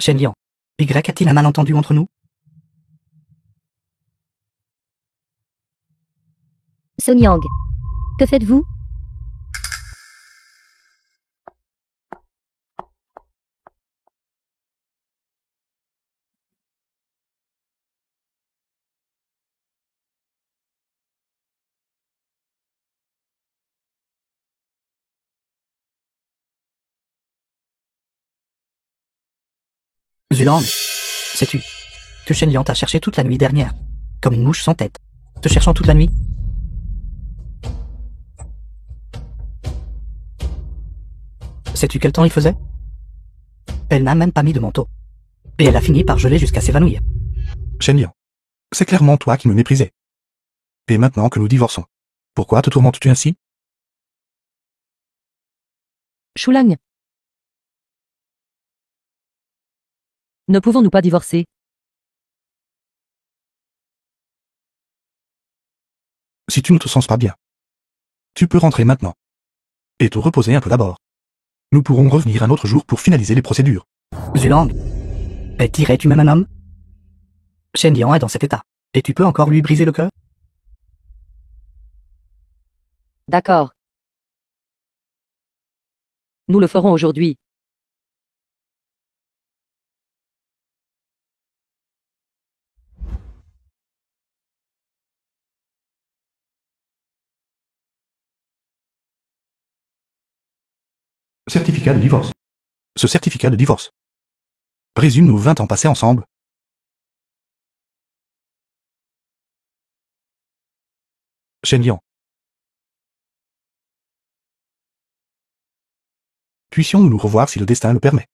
Shen Liang. Y a-t-il un malentendu entre nous? Song Yang. Que faites-vous? Zulang. Sais-tu que Shen Liang t'a cherché toute la nuit dernière, comme une mouche sans tête, te cherchant toute la nuit? Sais-tu quel temps il faisait? Elle n'a même pas mis de manteau. Et elle a fini par geler jusqu'à s'évanouir. Shen Liang, c'est clairement toi qui me méprisais. Et maintenant que nous divorçons, pourquoi te tourmentes-tu ainsi? Shulang. Ne pouvons-nous pas divorcer? Si tu ne te sens pas bien, tu peux rentrer maintenant. Et te reposer un peu d'abord. Nous pourrons revenir un autre jour pour finaliser les procédures. Zulang, dirais-tu même un homme? Shen Liang est dans cet état. Et tu peux encore lui briser le cœur? D'accord. Nous le ferons aujourd'hui. Certificat de divorce. Ce certificat de divorce résume nos 20 ans passés ensemble. Shen Liang. Puissions-nous nous revoir si le destin le permet.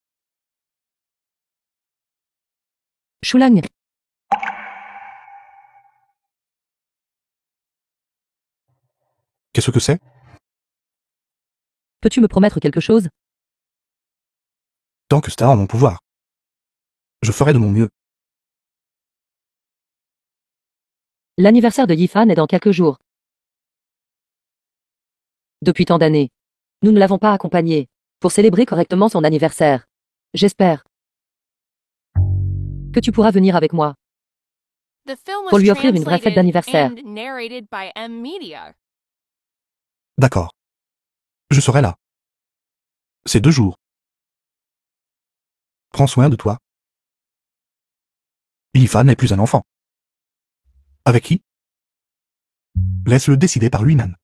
Shulang. Qu'est-ce que c'est? Peux-tu me promettre quelque chose? Tant que c'est en mon pouvoir, je ferai de mon mieux. L'anniversaire de Yifan est dans quelques jours. Depuis tant d'années, nous ne l'avons pas accompagné pour célébrer correctement son anniversaire. J'espère que tu pourras venir avec moi The film pour was lui offrir une vraie fête translated d'anniversaire. and narrated by M Media. D'accord. Je serai là. Ces 2 jours. Prends soin de toi. Yifan n'est plus un enfant. Avec qui? Laisse-le décider par lui-même.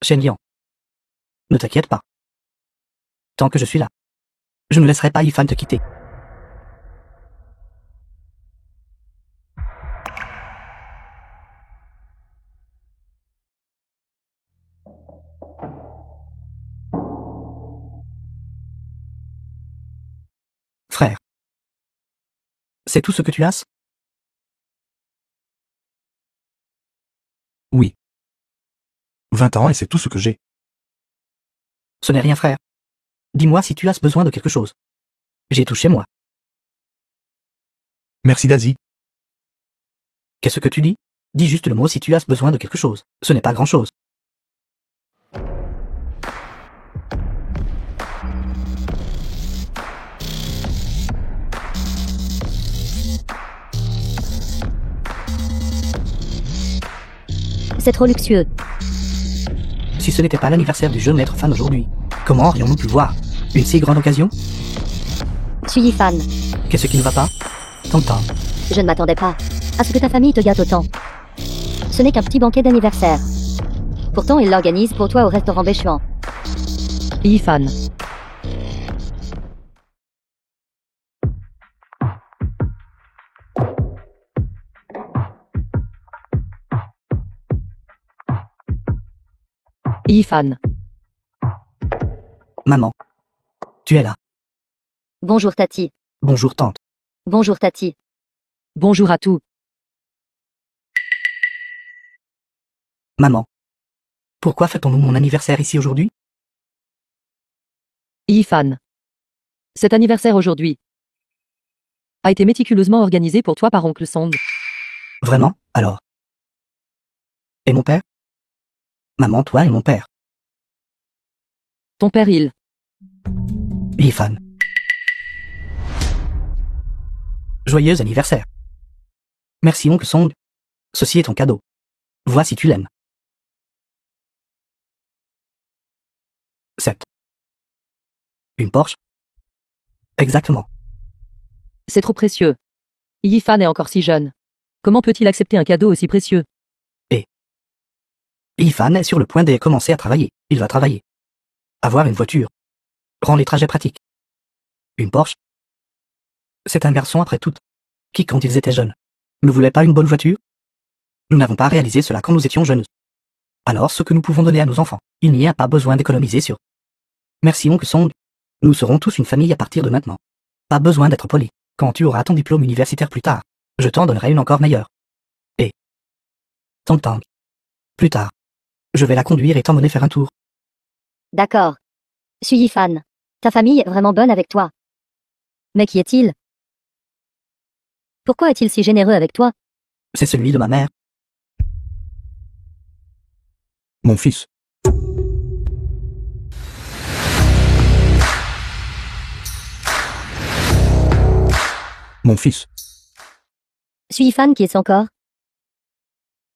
Shen Liang. Ne t'inquiète pas. Tant que je suis là, je ne laisserai pas Yifan te quitter. Frère. C'est tout ce que tu as? Oui. 20 ans et c'est tout ce que j'ai. Ce n'est rien, frère. Dis-moi si tu as besoin de quelque chose. J'ai tout chez moi. Merci Daisy. Qu'est-ce que tu dis? Dis juste le mot si tu as besoin de quelque chose. Ce n'est pas grand-chose. C'est trop luxueux. Si ce n'était pas l'anniversaire du jeune maître fan aujourd'hui, comment aurions-nous pu voir une si grande occasion? Suis Yifan. Qu'est-ce qui ne va pas? T'entends. Je ne m'attendais pas à ce que ta famille te gâte autant. Ce n'est qu'un petit banquet d'anniversaire. Pourtant, ils l'organisent pour toi au restaurant Béchuan. Yifan. Yifan. Maman. Tu es là. Bonjour Tati. Bonjour tante. Bonjour Tati. Bonjour à tous. Maman. Pourquoi fêtons-nous mon anniversaire ici aujourd'hui? Yifan. Cet anniversaire aujourd'hui a été méticuleusement organisé pour toi par oncle Song. Vraiment? Alors? Et mon père? Maman, toi et mon père. Ton père il. Yifan. Joyeux anniversaire. Merci oncle Song. Ceci est ton cadeau. Vois si tu l'aimes. 7. Une Porsche? Exactement. C'est trop précieux. Yifan est encore si jeune. Comment peut-il accepter un cadeau aussi précieux? Yifan est sur le point de commencer à travailler. Il va travailler. Avoir une voiture. rend les trajets pratiques. Une Porsche? C'est un garçon après tout, qui quand ils étaient jeunes, ne voulait pas une bonne voiture? Nous n'avons pas réalisé cela quand nous étions jeunes. Alors ce que nous pouvons donner à nos enfants, il n'y a pas besoin d'économiser sur. Merci oncle Song. Nous serons tous une famille à partir de maintenant. Pas besoin d'être poli. Quand tu auras ton diplôme universitaire plus tard, je t'en donnerai une encore meilleure. Et Tang Tang. Plus tard. Je vais la conduire et t'emmener faire un tour. D'accord. Suis Yifan. Ta famille est vraiment bonne avec toi. Mais qui est-il? Pourquoi est-il si généreux avec toi? C'est celui de ma mère. Mon fils. Mon fils. Suis Yifan qui est encore?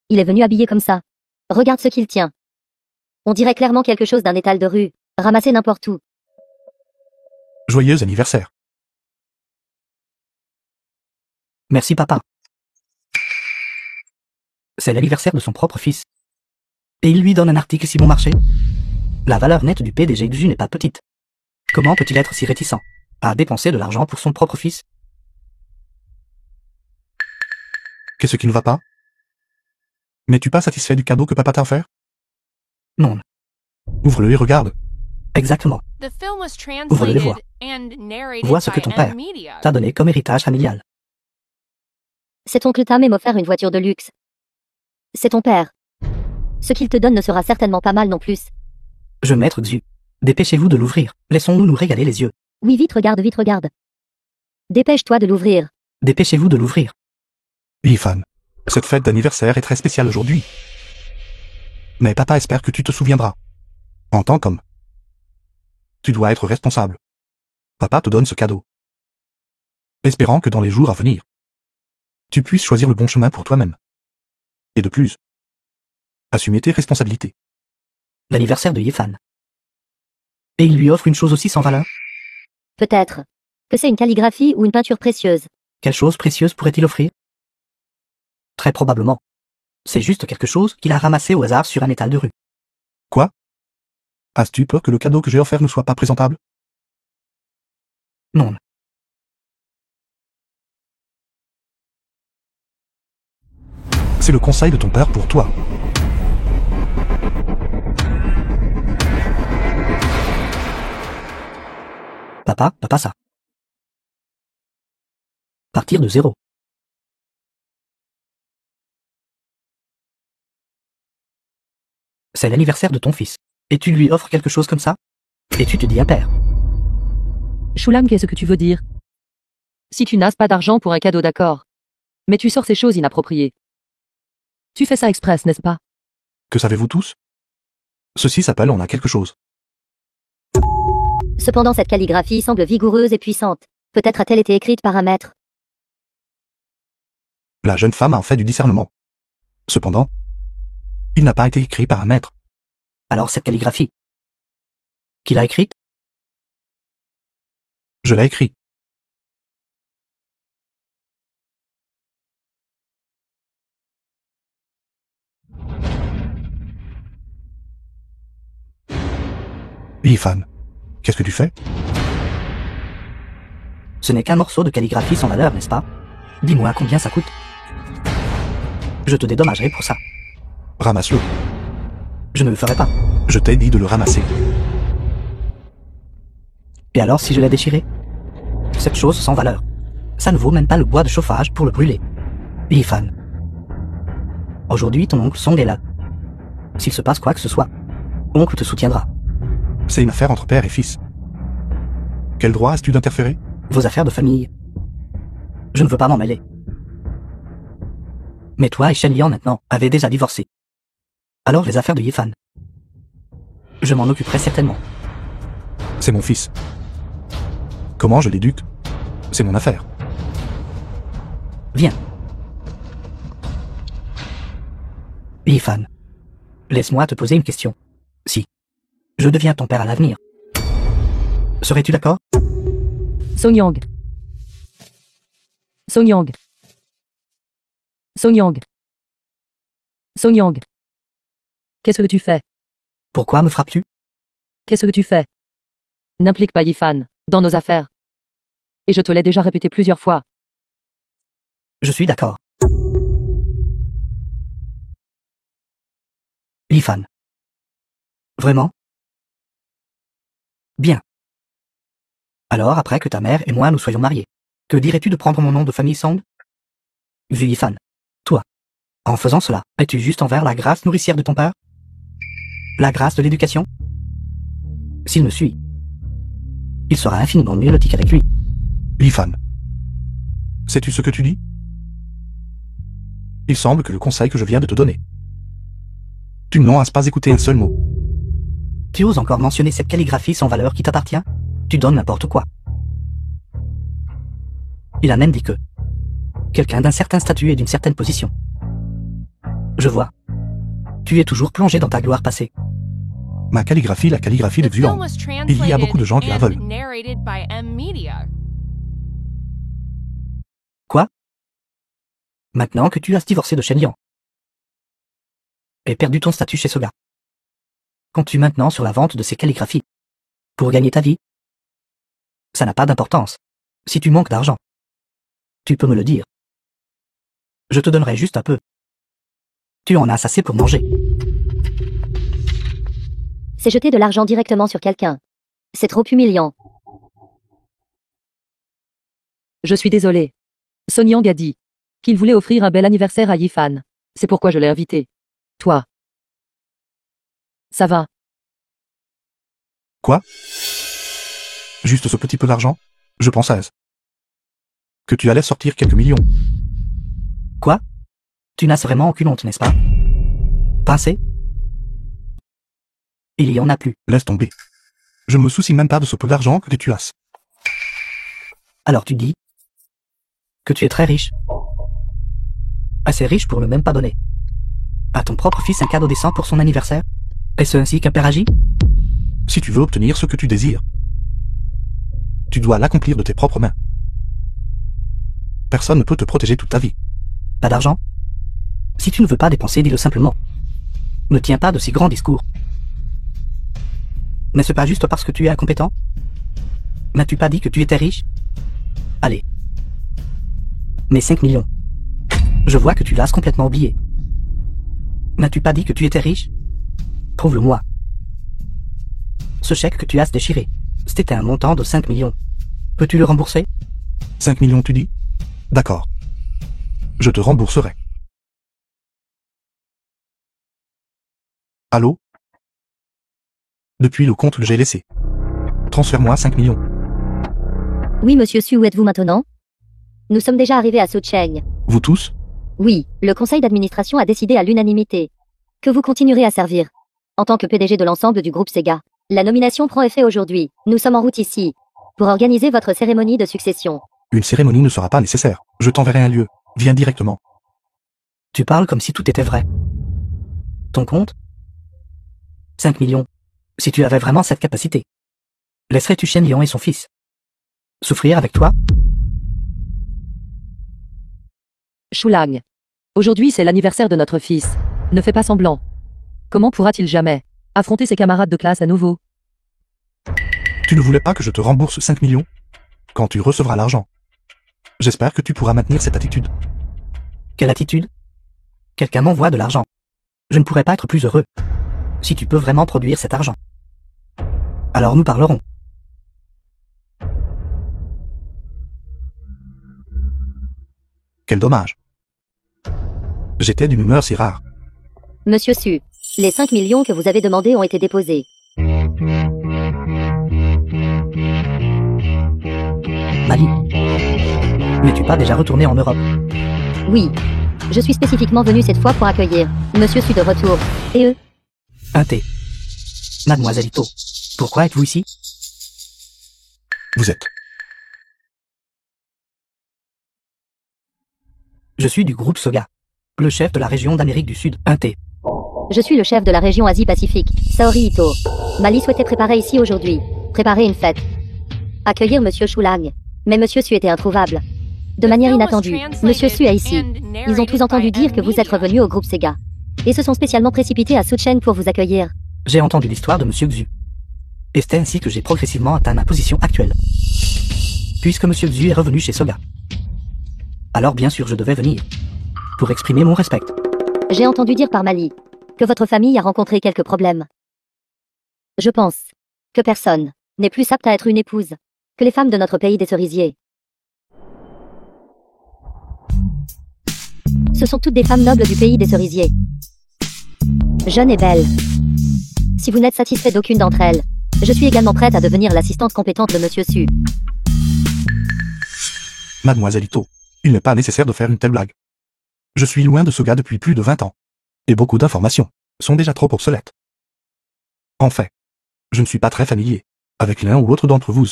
Il est venu habillé comme ça. Regarde ce qu'il tient. On dirait clairement quelque chose d'un étal de rue, ramassé n'importe où. Joyeux anniversaire. Merci papa. C'est l'anniversaire de son propre fils. Et il lui donne un article si bon marché. La valeur nette du PDG du n'est pas petite. Comment peut-il être si réticent à dépenser de l'argent pour son propre fils? Qu'est-ce qui ne va pas? N'es-tu pas satisfait du cadeau que papa t'a offert? Non, Ouvre-le et regarde. exactement. The film was Ouvre-le voir. translated and narrated Vois ce que by ton père M Media. t'a donné comme héritage familial. Cet oncle Tam aime offert une voiture de luxe. C'est ton père. Ce qu'il te donne ne sera certainement pas mal non plus. Je maître Xu. Dépêchez-vous de l'ouvrir. Laissons-nous nous régaler les yeux. Oui, vite, regarde, vite, regarde. Dépêche-toi de l'ouvrir. Dépêchez-vous de l'ouvrir. Yifan, cette fête d'anniversaire est très spéciale aujourd'hui. Mais papa espère que tu te souviendras. En tant qu'homme. Tu dois être responsable. Papa te donne ce cadeau. Espérant que dans les jours à venir, tu puisses choisir le bon chemin pour toi-même. Et de plus, assumer tes responsabilités. L'anniversaire de Yifan. Et il lui offre une chose aussi sans valeur? Peut-être. Que c'est une calligraphie ou une peinture précieuse. Quelle chose précieuse pourrait-il offrir? Très probablement. C'est juste quelque chose qu'il a ramassé au hasard sur un étal de rue. Quoi? As-tu peur que le cadeau que j'ai offert ne soit pas présentable? Non. C'est le conseil de ton père pour toi. Papa ça. Partir de zéro. C'est l'anniversaire de ton fils. Et tu lui offres quelque chose comme ça? Et tu te dis un père. Shulam, qu'est-ce que tu veux dire? Si tu n'as pas d'argent pour un cadeau, d'accord. Mais tu sors ces choses inappropriées. Tu fais ça express, n'est-ce pas? Que savez-vous tous? Ceci s'appelle on a quelque chose. Cependant, cette calligraphie semble vigoureuse et puissante. Peut-être a-t-elle été écrite par un maître. La jeune femme a en fait du discernement. Cependant, il n'a pas été écrit par un maître. Alors cette calligraphie. Qui l'a écrite? Je l'ai écrit. Yifan, qu'est-ce que tu fais? Ce n'est qu'un morceau de calligraphie sans valeur, n'est-ce pas? Dis-moi combien ça coûte. Je te dédommagerai pour ça. Ramasse-le. Je ne le ferai pas. Je t'ai dit de le ramasser. Et alors si je l'ai déchiré? Cette chose sans valeur. Ça ne vaut même pas le bois de chauffage pour le brûler. Yifan. Aujourd'hui ton oncle Song est là. S'il se passe quoi que ce soit, oncle te soutiendra. C'est une affaire entre père et fils. Quel droit as-tu d'interférer? Vos affaires de famille. Je ne veux pas m'en mêler. Mais toi et Shen Liang maintenant avez déjà divorcé. Alors les affaires de Yifan. Je m'en occuperai certainement. C'est mon fils. Comment je l'éduque? C'est mon affaire. Viens. Yifan. Laisse-moi te poser une question. Si je deviens ton père à l'avenir, serais-tu d'accord? Song Yang. Song Yang. Song Yang. Song Yang. Qu'est-ce que tu fais? Pourquoi me frappes-tu? Qu'est-ce que tu fais? N'implique pas Yifan dans nos affaires. Et je te l'ai déjà répété plusieurs fois. Je suis d'accord. Yifan. Vraiment? Bien. Alors, après que ta mère et moi nous soyons mariés, que dirais-tu de prendre mon nom de famille Song? Vu Yifan. Toi. En faisant cela, es-tu juste envers la grâce nourricière de ton père? La grâce de l'éducation? S'il me suit, il sera infiniment mieux loti qu'avec lui. Yifan. Sais-tu ce que tu dis? Il semble que le conseil que je viens de te donner. Tu n'en as pas écouté un seul mot. Tu oses encore mentionner cette calligraphie sans valeur qui t'appartient? Tu donnes n'importe quoi. Il a même dit que quelqu'un d'un certain statut et d'une certaine position. Je vois. Tu es toujours plongé dans ta gloire passée. Ma calligraphie, la calligraphie de The film Vuan. was Il y a beaucoup de gens qui la translated veulent. and narrated by M Media. Quoi? Maintenant que tu as divorcé de Shen Liang et perdu ton statut chez Soga, comptes-tu maintenant sur la vente de ces calligraphies pour gagner ta vie? Ça n'a pas d'importance. Si tu manques d'argent, tu peux me le dire. Je te donnerai juste un peu. Tu en as assez pour manger. C'est jeter de l'argent directement sur quelqu'un. C'est trop humiliant. Je suis désolé. Son Yang a dit qu'il voulait offrir un bel anniversaire à Yifan. C'est pourquoi je l'ai invité. Toi. Ça va. Quoi? Juste ce petit peu d'argent? Je pensais que tu allais sortir quelques millions. Quoi? Tu n'as vraiment aucune honte, n'est-ce pas? Pincé? Il y en a plus. Laisse tomber. Je me soucie même pas de ce peu d'argent que tu as. Alors tu dis que tu es très riche. Assez riche pour ne même pas donner à ton propre fils un cadeau décent pour son anniversaire? Est-ce ainsi qu'un père agit? Si tu veux obtenir ce que tu désires, tu dois l'accomplir de tes propres mains. Personne ne peut te protéger toute ta vie. Pas d'argent? Si tu ne veux pas dépenser, dis-le simplement. Ne tiens pas de si grands discours. N'est-ce pas juste parce que tu es incompétent? N'as-tu pas dit que tu étais riche? Allez. Mais 5 millions. Je vois que tu l'as complètement oublié. N'as-tu pas dit que tu étais riche? Prouve-le-moi. Ce chèque que tu as déchiré, c'était un montant de 5 millions. Peux-tu le rembourser? 5 millions tu dis? D'accord. Je te rembourserai. Allô? Depuis le compte que j'ai laissé. Transfère-moi 5 millions. Oui, monsieur Su, où êtes-vous maintenant? Nous sommes déjà arrivés à Sucheng. Vous tous? Oui, le conseil d'administration a décidé à l'unanimité que vous continuerez à servir en tant que PDG de l'ensemble du groupe Sega. La nomination prend effet aujourd'hui. Nous sommes en route ici pour organiser votre cérémonie de succession. Une cérémonie ne sera pas nécessaire. Je t'enverrai un lieu. Viens directement. Tu parles comme si tout était vrai. Ton compte? 5 millions. Si tu avais vraiment cette capacité, laisserais-tu Shen Liang et son fils souffrir avec toi? Shulang. Aujourd'hui c'est l'anniversaire de notre fils. Ne fais pas semblant. Comment pourra-t-il jamais affronter ses camarades de classe à nouveau? Tu ne voulais pas que je te rembourse 5 millions? Quand tu recevras l'argent. J'espère que tu pourras maintenir cette attitude. Quelle attitude? Quelqu'un m'envoie de l'argent. Je ne pourrais pas être plus heureux si tu peux vraiment produire cet argent. Alors nous parlerons. Quel dommage. J'étais d'une humeur si rare. Monsieur Su, les 5 millions que vous avez demandés ont été déposés. Mali. N'es-tu pas déjà retourné en Europe? Oui. Je suis spécifiquement venu cette fois pour accueillir Monsieur Su de retour. Et eux? Un thé. Mademoiselle Ito, pourquoi êtes-vous ici? Vous êtes. Je suis du groupe Soga, le chef de la région d'Amérique du Sud. Un thé. Je suis le chef de la région Asie-Pacifique, Saori Ito. Mali souhaitait préparer ici aujourd'hui. Préparer une fête. Accueillir Monsieur Shulang. Mais Monsieur Su était introuvable. De manière inattendue, Monsieur Su est ici. Ils ont tous entendu dire que vous êtes revenu au groupe Sega. Et se sont spécialement précipités à Sucheng pour vous accueillir. J'ai entendu l'histoire de Monsieur Xu. Et c'est ainsi que j'ai progressivement atteint ma position actuelle. Puisque Monsieur Xu est revenu chez Soga. Alors bien sûr je devais venir. Pour exprimer mon respect. J'ai entendu dire par Mali que votre famille a rencontré quelques problèmes. Je pense que personne n'est plus apte à être une épouse que les femmes de notre pays des cerisiers. Ce sont toutes des femmes nobles du pays des cerisiers. Jeunes et belles. Si vous n'êtes satisfait d'aucune d'entre elles, je suis également prête à devenir l'assistante compétente de Monsieur Su. Mademoiselle Ito, il n'est pas nécessaire de faire une telle blague. Je suis loin de ce gars depuis plus de 20 ans. Et beaucoup d'informations sont déjà trop obsolètes. En fait, je ne suis pas très familier avec l'un ou l'autre d'entre vous,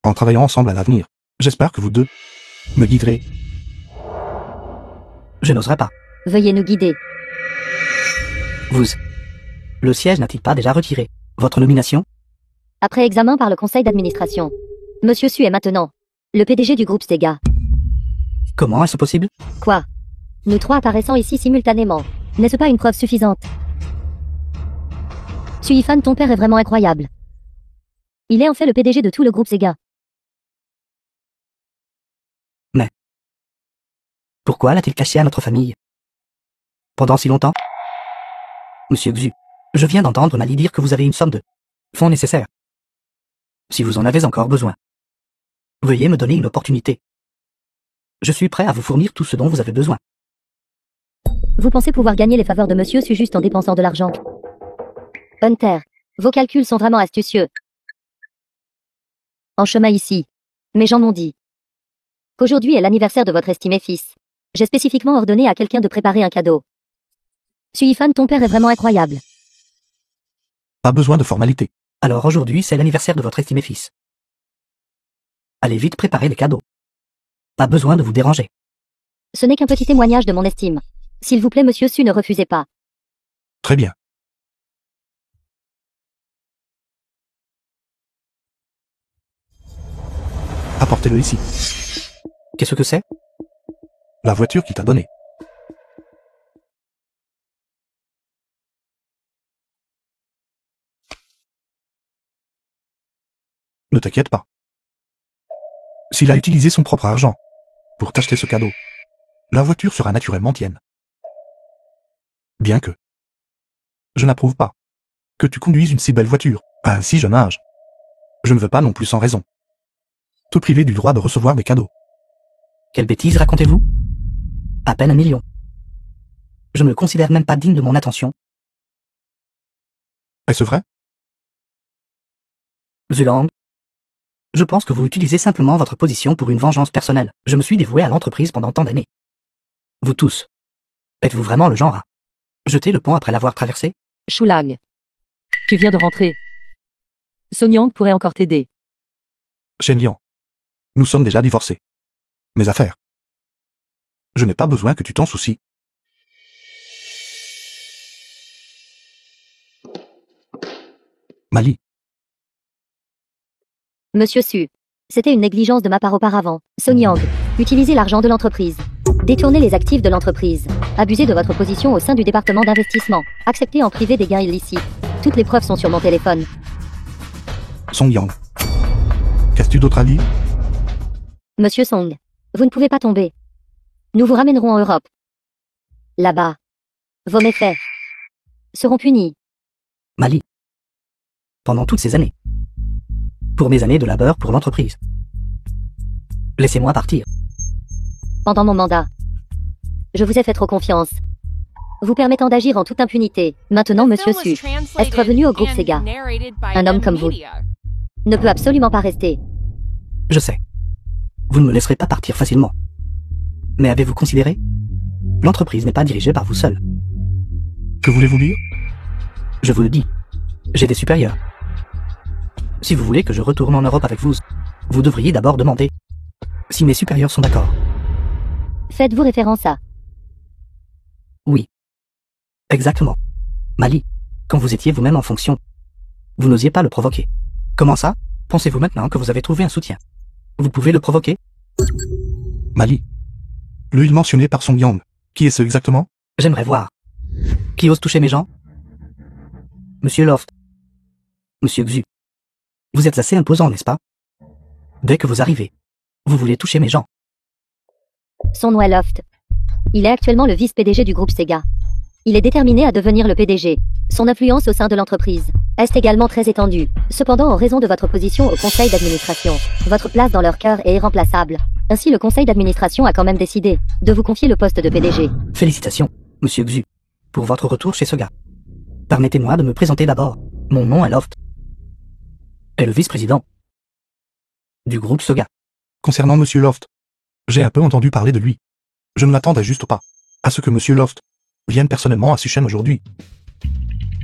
en travaillant ensemble à l'avenir. J'espère que vous deux me guiderez. Je n'oserais pas. Veuillez nous guider. Vous. Le siège n'a-t-il pas déjà retiré votre nomination? Après examen par le conseil d'administration, Monsieur Su est maintenant le PDG du groupe Sega. Comment est-ce possible? Quoi? Nous trois apparaissant ici simultanément. N'est-ce pas une preuve suffisante? Suifan, ton père est vraiment incroyable. Il est en fait le PDG de tout le groupe Sega. Mais pourquoi l'a-t-il caché à notre famille pendant si longtemps? Monsieur Xu, je viens d'entendre Mali dire que vous avez une somme de fonds nécessaires. Si vous en avez encore besoin, veuillez me donner une opportunité. Je suis prêt à vous fournir tout ce dont vous avez besoin. Vous pensez pouvoir gagner les faveurs de Monsieur Su juste en dépensant de l'argent? Hunter, vos calculs sont vraiment astucieux. En chemin ici, mes gens m'ont dit qu'aujourd'hui est l'anniversaire de votre estimé fils. J'ai spécifiquement ordonné à quelqu'un de préparer un cadeau. Suifan, ton père est vraiment incroyable. Pas besoin de formalité. Alors aujourd'hui c'est l'anniversaire de votre estimé fils. Allez vite préparer les cadeaux. Pas besoin de vous déranger. Ce n'est qu'un petit témoignage de mon estime. S'il vous plaît, Monsieur Su, ne refusez pas. Très bien. Apportez-le ici. Qu'est-ce que c'est? La voiture qu'il t'a donnée. Ne t'inquiète pas. S'il a utilisé son propre argent pour t'acheter ce cadeau, la voiture sera naturellement tienne. Bien que je n'approuve pas que tu conduises une si belle voiture à un si jeune âge. Je ne veux pas non plus sans raison te priver du droit de recevoir des cadeaux. Quelle bêtise racontez-vous? À peine 1 million. Je ne me considère même pas digne de mon attention. Est-ce vrai? Zulang, je pense que vous utilisez simplement votre position pour une vengeance personnelle. Je me suis dévoué à l'entreprise pendant tant d'années. Vous tous, êtes-vous vraiment le genre à jeter le pont après l'avoir traversé? Shulang. Tu viens de rentrer. Sonyang pourrait encore t'aider. Shen Liang, nous sommes déjà divorcés. Mes affaires. Je n'ai pas besoin que tu t'en soucies. Mali, Monsieur Su, c'était une négligence de ma part auparavant. Sonyang, utilisez l'argent de l'entreprise. Détournez les actifs de l'entreprise. Abusez de votre position au sein du département d'investissement. Acceptez en privé des gains illicites. Toutes les preuves sont sur mon téléphone. Song Yang. Qu'as-tu d'autre à dire? Monsieur Song, vous ne pouvez pas tomber. Nous vous ramènerons en Europe. Là-bas, vos méfaits seront punis. Mali. Pendant toutes ces années. Pour mes années de labeur pour l'entreprise. Laissez-moi partir. Pendant mon mandat, je vous ai fait trop confiance, vous permettant d'agir en toute impunité. Maintenant, Monsieur Su, est revenu au groupe Sega. Un homme comme vous ne peut absolument pas rester. Je sais. Vous ne me laisserez pas partir facilement. Mais avez-vous considéré? L'entreprise n'est pas dirigée par vous seul. Que voulez-vous dire? Je vous le dis. J'ai des supérieurs. Si vous voulez que je retourne en Europe avec vous, vous devriez d'abord demander si mes supérieurs sont d'accord. Faites-vous référence à... Oui. Exactement. Mali, quand vous étiez vous-même en fonction, vous n'osiez pas le provoquer. Comment ça? Pensez-vous maintenant que vous avez trouvé un soutien? Vous pouvez le provoquer? Mali. Le il mentionné par Song Yang. Qui est-ce exactement? J'aimerais voir. Qui ose toucher mes gens? Monsieur Loft. Monsieur Xu. Vous êtes assez imposant, n'est-ce pas? Dès que vous arrivez, vous voulez toucher mes gens. Son nom est Loft. Il est actuellement le vice-PDG du groupe Sega. Il est déterminé à devenir le PDG. Son influence au sein de l'entreprise est également très étendue. Cependant, en raison de votre position au conseil d'administration, votre place dans leur cœur est irremplaçable. Ainsi, le conseil d'administration a quand même décidé de vous confier le poste de PDG. Félicitations, Monsieur Xu, pour votre retour chez Sega. Permettez-moi de me présenter d'abord. Mon nom est Loft. Et le vice-président du groupe Sega. Concernant Monsieur Loft, j'ai un peu entendu parler de lui. Je ne m'attendais juste pas à ce que Monsieur Loft vienne personnellement à Suchem aujourd'hui.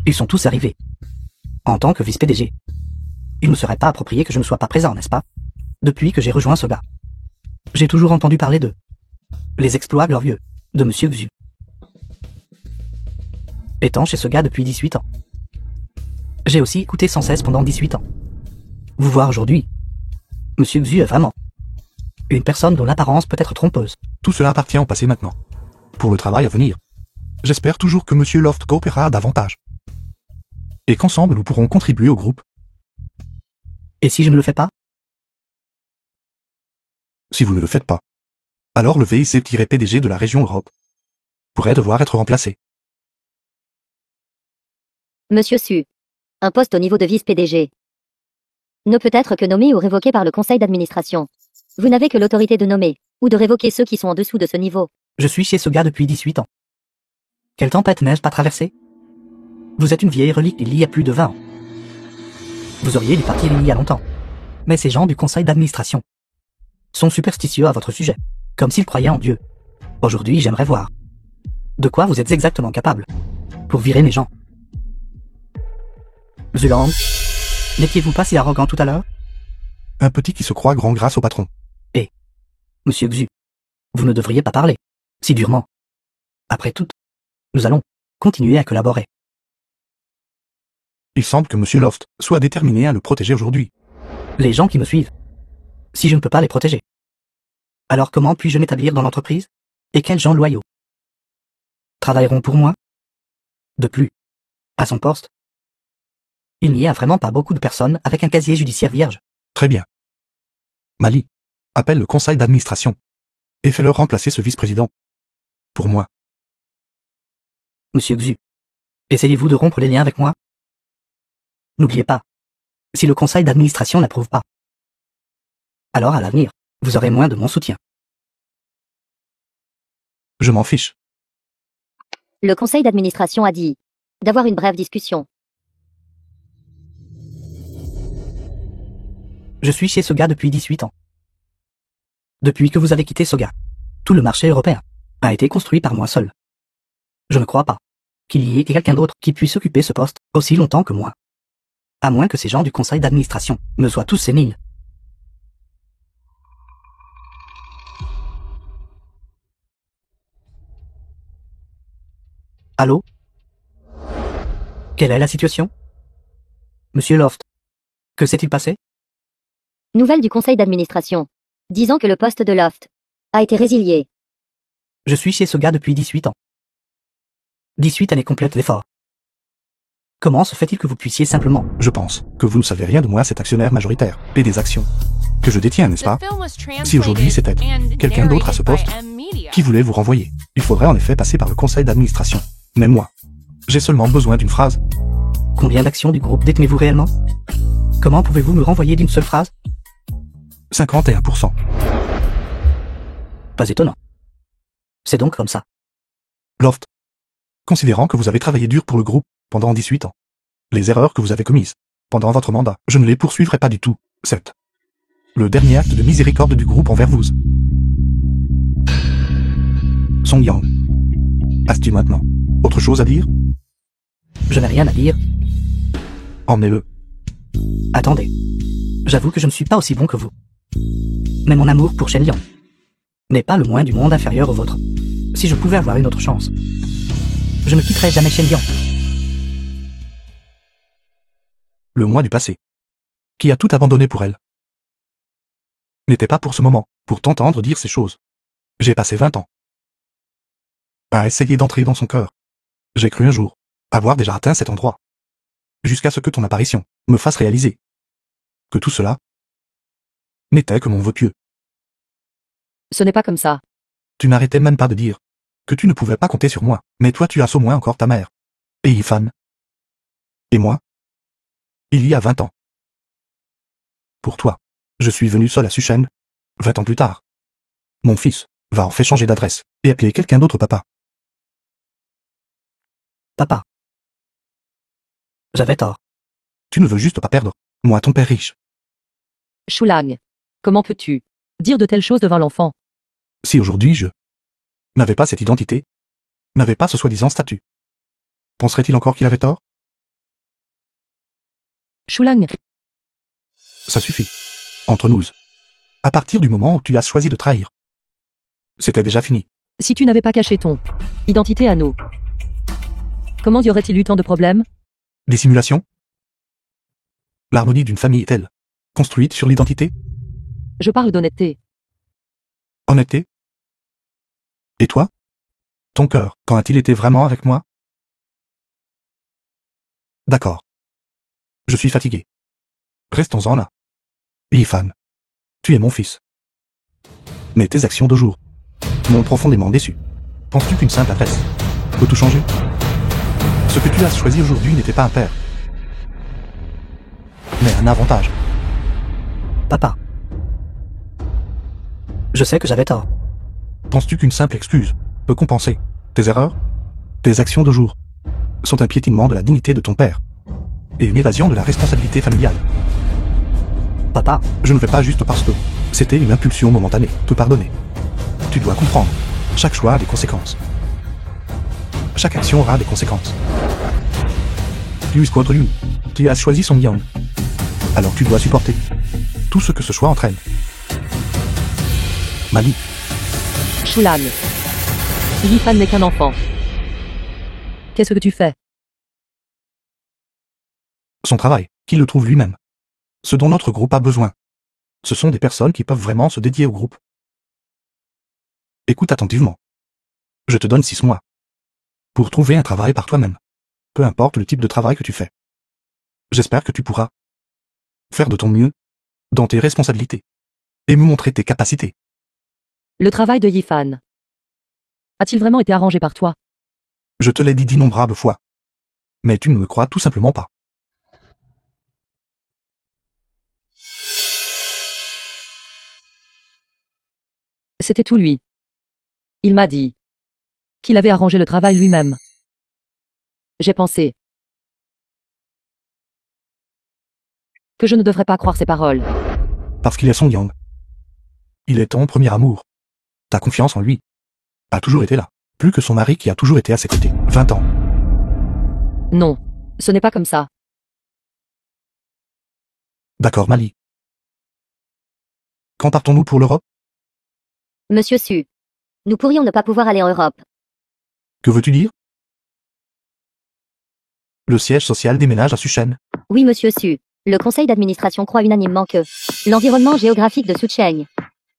Ils sont tous arrivés. En tant que vice-PDG, il ne serait pas approprié que je ne sois pas présent, n'est-ce pas? Depuis que j'ai rejoint Sega, j'ai toujours entendu parler d'eux. Les exploits glorieux de Monsieur Xu. Étant chez Sega depuis 18 ans, j'ai aussi écouté sans cesse pendant 18 ans. Vous voir aujourd'hui, Monsieur Xu est vraiment une personne dont l'apparence peut être trompeuse. Tout cela appartient au passé maintenant. Pour le travail à venir, j'espère toujours que Monsieur Loft coopérera davantage. Et qu'ensemble nous pourrons contribuer au groupe. Et si je ne le fais pas? Si vous ne le faites pas, alors le VIC-PDG de la région Europe pourrait devoir être remplacé. Monsieur Su. Un poste au niveau de vice-PDG ne peut être que nommé ou révoqué par le conseil d'administration. Vous n'avez que l'autorité de nommer ou de révoquer ceux qui sont en dessous de ce niveau. Je suis chez Sega depuis 18 ans. Quelle tempête n'ai-je pas traversée? Vous êtes une vieille relique il y a plus de 20 ans. Vous auriez dû partir il y a longtemps. Mais ces gens du conseil d'administration sont superstitieux à votre sujet, comme s'ils croyaient en Dieu. Aujourd'hui, j'aimerais voir de quoi vous êtes exactement capable pour virer mes gens. Zuland, n'étiez-vous pas si arrogant tout à l'heure? Un petit qui se croit grand grâce au patron. Monsieur Xu, vous ne devriez pas parler si durement. Après tout, nous allons continuer à collaborer. Il semble que Monsieur Loft soit déterminé à le protéger aujourd'hui. Les gens qui me suivent, si je ne peux pas les protéger, alors comment puis-je m'établir dans l'entreprise? Et quels gens loyaux travailleront pour moi? De plus, à son poste, il n'y a vraiment pas beaucoup de personnes avec un casier judiciaire vierge. Très bien. Mali, appelle le conseil d'administration et fais-leur remplacer ce vice-président. Pour moi. Monsieur Xu, essayez-vous de rompre les liens avec moi? N'oubliez pas, si le conseil d'administration n'approuve pas, alors à l'avenir, vous aurez moins de mon soutien. Je m'en fiche. Le conseil d'administration a dit d'avoir une brève discussion. Je suis chez Sega depuis 18 ans. Depuis que vous avez quitté Sega, tout le marché européen a été construit par moi seul. Je ne crois pas qu'il y ait quelqu'un d'autre qui puisse occuper ce poste aussi longtemps que moi. À moins que ces gens du conseil d'administration me soient tous séniles. Allô? Quelle est la situation? Monsieur Loft, que s'est-il passé? Nouvelle du conseil d'administration disant que le poste de Loft a été résilié. Je suis chez Sega depuis 18 ans. 18 années complètes d'efforts. Comment se fait-il que vous puissiez simplement... Je pense que vous ne savez rien de moi, cet actionnaire majoritaire et des actions que je détiens, n'est-ce pas? Si aujourd'hui c'était quelqu'un d'autre à ce poste qui voulait vous renvoyer, il faudrait en effet passer par le conseil d'administration. Mais moi, j'ai seulement besoin d'une phrase. Combien d'actions du groupe détenez-vous réellement? Comment pouvez-vous me renvoyer d'une seule phrase? 51%. Pas étonnant. C'est donc comme ça. Loft. Considérant que vous avez travaillé dur pour le groupe pendant 18 ans, les erreurs que vous avez commises pendant votre mandat, je ne les poursuivrai pas du tout. C'est le dernier acte de miséricorde du groupe envers vous. Song Yang. As-tu maintenant autre chose à dire? Je n'ai rien à dire. Emmenez-le. Attendez. J'avoue que je ne suis pas aussi bon que vous. Mais mon amour pour Shen Liang n'est pas le moins du monde inférieur au vôtre. Si je pouvais avoir une autre chance, je ne quitterais jamais Shen Liang. Le moi du passé, qui a tout abandonné pour elle, n'était pas pour ce moment, pour t'entendre dire ces choses. J'ai passé 20 ans à essayer d'entrer dans son cœur. J'ai cru un jour avoir déjà atteint cet endroit, jusqu'à ce que ton apparition me fasse réaliser que tout cela n'était que mon vœu pieux. Ce n'est pas comme ça. Tu n'arrêtais même pas de dire que tu ne pouvais pas compter sur moi. Mais toi tu as au moins encore ta mère. Et Yifan. Et moi. Il y a 20 ans. Pour toi, je suis venu seul à Suchen, 20 ans plus tard. Mon fils va en fait changer d'adresse et appeler quelqu'un d'autre papa. Papa. J'avais tort. Tu ne veux juste pas perdre, moi ton père riche. Shulang, comment peux-tu dire de telles choses devant l'enfant? Si aujourd'hui je n'avais pas cette identité, n'avais pas ce soi-disant statut, penserait-il encore qu'il avait tort? Shulang, Ça suffit. Entre nous. À partir du moment où tu as choisi de trahir, c'était déjà fini. si tu n'avais pas caché ton identité à nous, comment y aurait-il eu tant de problèmes? Des simulations? L'harmonie d'une famille est-elle construite sur l'identité? Je parle d'honnêteté. Honnêteté? Et toi? Ton cœur, quand a-t-il été vraiment avec moi? D'accord. Je suis fatigué. Restons-en là. Yifan, tu es mon fils. Mais tes actions de jour m'ont profondément déçu. Penses-tu qu'une simple adresse peut tout changer? Ce que tu as choisi aujourd'hui n'était pas un père, mais un avantage. Papa. Je sais que j'avais tort. Penses-tu qu'une simple excuse peut compenser tes erreurs? Tes actions de jour sont un piétinement de la dignité de ton père et une évasion de la responsabilité familiale. Papa. Je ne fais pas juste parce que c'était une impulsion momentanée te pardonner. Tu dois comprendre, chaque choix a des conséquences. Chaque action aura des conséquences. Tu as choisi son yang. Alors tu dois supporter tout ce que ce choix entraîne. Mali, Shulang, Yifan n'est qu'un enfant. Qu'est-ce que tu fais? son travail, qu'il le trouve lui-même. Ce dont notre groupe a besoin. Ce sont des personnes qui peuvent vraiment se dédier au groupe. Écoute attentivement. Je te donne 6 mois pour trouver un travail par toi-même. Peu importe le type de travail que tu fais. J'espère que tu pourras faire de ton mieux dans tes responsabilités et me montrer tes capacités. Le travail de Yifan a-t-il vraiment été arrangé par toi? Je te l'ai dit d'innombrables fois. Mais tu ne me crois tout simplement pas. C'était tout lui. Il m'a dit qu'il avait arrangé le travail lui-même. J'ai pensé que je ne devrais pas croire ses paroles. Parce qu'il est son yang. Il est ton premier amour. Ta confiance en lui a toujours été là. Plus que son mari qui a toujours été à ses côtés. 20 ans. Non, ce n'est pas comme ça. D'accord, Mali. Quand partons-nous pour l'Europe? Monsieur Su. Nous pourrions ne pas pouvoir aller en Europe. Que veux-tu dire? Le siège social déménage à Suchen. Oui, monsieur Su. Le conseil d'administration croit unanimement que l'environnement géographique de Sucheng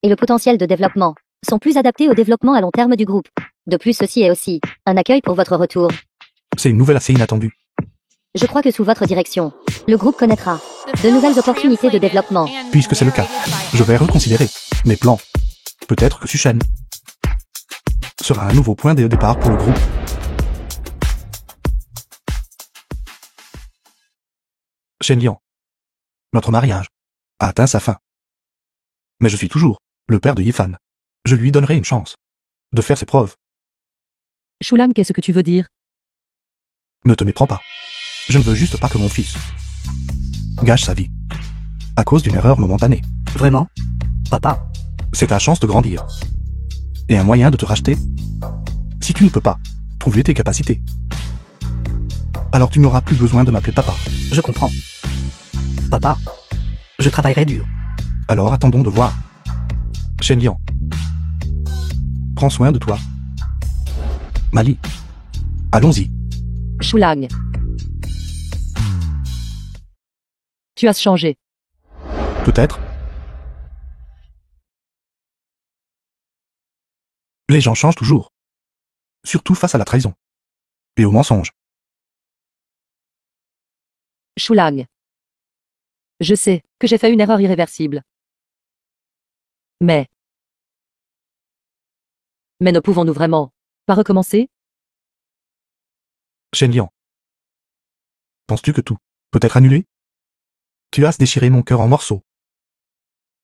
et le potentiel de développement sont plus adaptés au développement à long terme du groupe. De plus, ceci est aussi un accueil pour votre retour. C'est une nouvelle assez inattendue. Je crois que sous votre direction, le groupe connaîtra de nouvelles opportunités de développement. Puisque c'est le cas, je vais reconsidérer mes plans. Peut-être que Suchen sera un nouveau point de départ pour le groupe. Shenliang, notre mariage a atteint sa fin. Mais je suis toujours le père de Yifan. Je lui donnerai une chance de faire ses preuves. Shulang, qu'est-ce que tu veux dire? Ne te méprends pas. Je ne veux juste pas que mon fils gâche sa vie à cause d'une erreur momentanée. Vraiment? Papa. C'est ta chance de grandir. Et un moyen de te racheter. Si tu ne peux pas trouver tes capacités, alors tu n'auras plus besoin de m'appeler papa. Je comprends. Papa. Je travaillerai dur. Alors attendons de voir. Shenliang. Prends soin de toi. Mali. Allons-y. Shulang. Tu as changé. Peut-être. Les gens changent toujours. Surtout face à la trahison. Et au mensonge. Shulang. Je sais que j'ai fait une erreur irréversible. Mais ne pouvons-nous vraiment pas recommencer? Shen Liang. Penses-tu que tout peut être annulé? Tu as déchiré mon cœur en morceaux.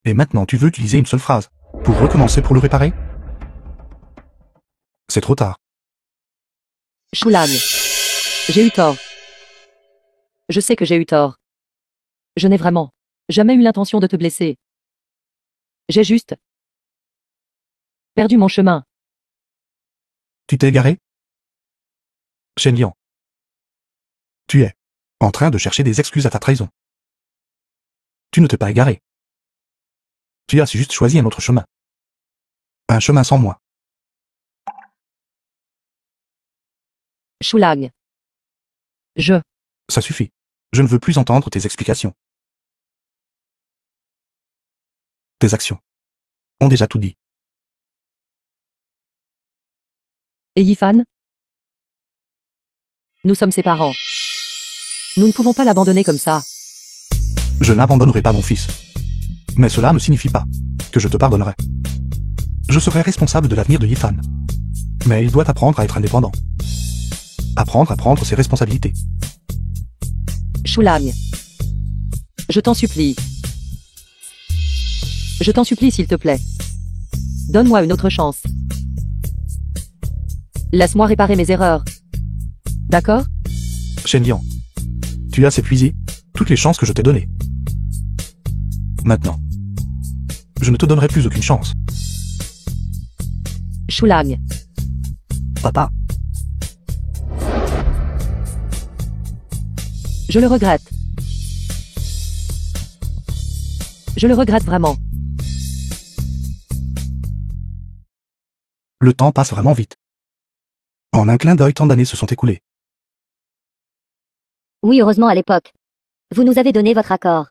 Et maintenant tu veux utiliser une seule phrase pour recommencer pour le réparer? C'est trop tard. Shulang. J'ai eu tort. Je sais que j'ai eu tort. Je n'ai vraiment jamais eu l'intention de te blesser. J'ai juste perdu mon chemin. Tu t'es égaré? Shen Liang. Tu es en train de chercher des excuses à ta trahison. Tu ne t'es pas égaré. Tu as juste choisi un autre chemin. Un chemin sans moi. Shulang. Ça suffit. Je ne veux plus entendre tes explications. Tes actions ont déjà tout dit. Et Yifan? Nous sommes ses parents. Nous ne pouvons pas l'abandonner comme ça. Je n'abandonnerai pas mon fils. Mais cela ne signifie pas que je te pardonnerai. Je serai responsable de l'avenir de Yifan. Mais il doit apprendre à être indépendant. Apprendre à prendre ses responsabilités. Shulang. Je t'en supplie. Je t'en supplie s'il te plaît. Donne-moi une autre chance. Laisse-moi réparer mes erreurs. D'accord? Shen Liang, tu as épuisé toutes les chances que je t'ai données. Maintenant, je ne te donnerai plus aucune chance. Shulang. Papa, Je le regrette. Je le regrette vraiment. Le temps passe vraiment vite. En un clin d'œil, tant d'années se sont écoulées. Oui, heureusement à l'époque. Vous nous avez donné votre accord.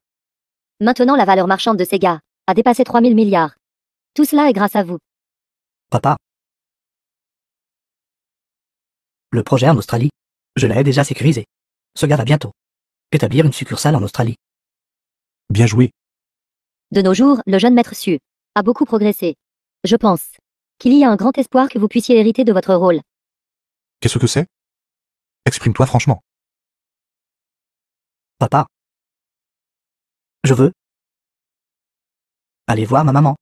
Maintenant la valeur marchande de Sega a dépassé 3000 milliards. Tout cela est grâce à vous. papa. Le projet en Australie, je l'ai déjà sécurisé. Sega va bientôt établir une succursale en Australie. Bien joué. De nos jours, le jeune maître Su a beaucoup progressé. Je pense qu'il y a un grand espoir que vous puissiez hériter de votre rôle. Qu'est-ce que c'est? Exprime-toi franchement. Papa, je veux aller voir ma maman.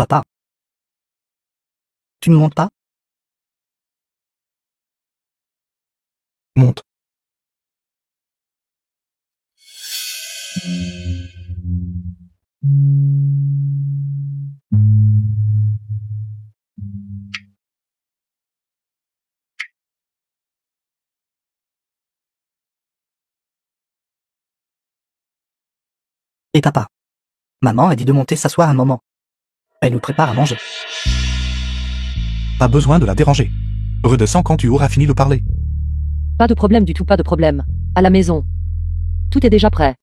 Papa, tu ne montes pas? Monte. Et papa, maman a dit de monter s'asseoir un moment. Elle nous prépare à manger. Pas besoin de la déranger. Redescends quand tu auras fini de parler. Pas de problème du tout, pas de problème. À la maison. Tout est déjà prêt.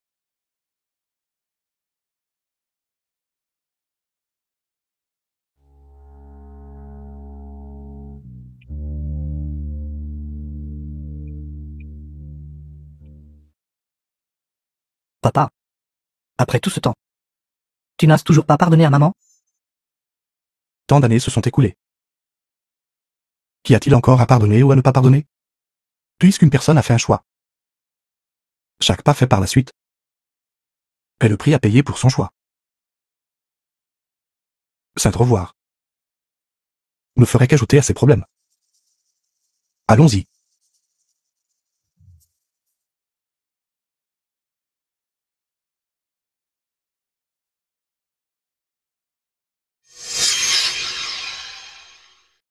Papa, après tout ce temps, tu n'as toujours pas pardonné à maman? Tant d'années se sont écoulées. Qu'y a-t-il encore à pardonner ou à ne pas pardonner? Puisqu'une personne a fait un choix. Chaque pas fait par la suite est le prix à payer pour son choix. Saint revoir ne ferait qu'ajouter à ses problèmes. Allons-y.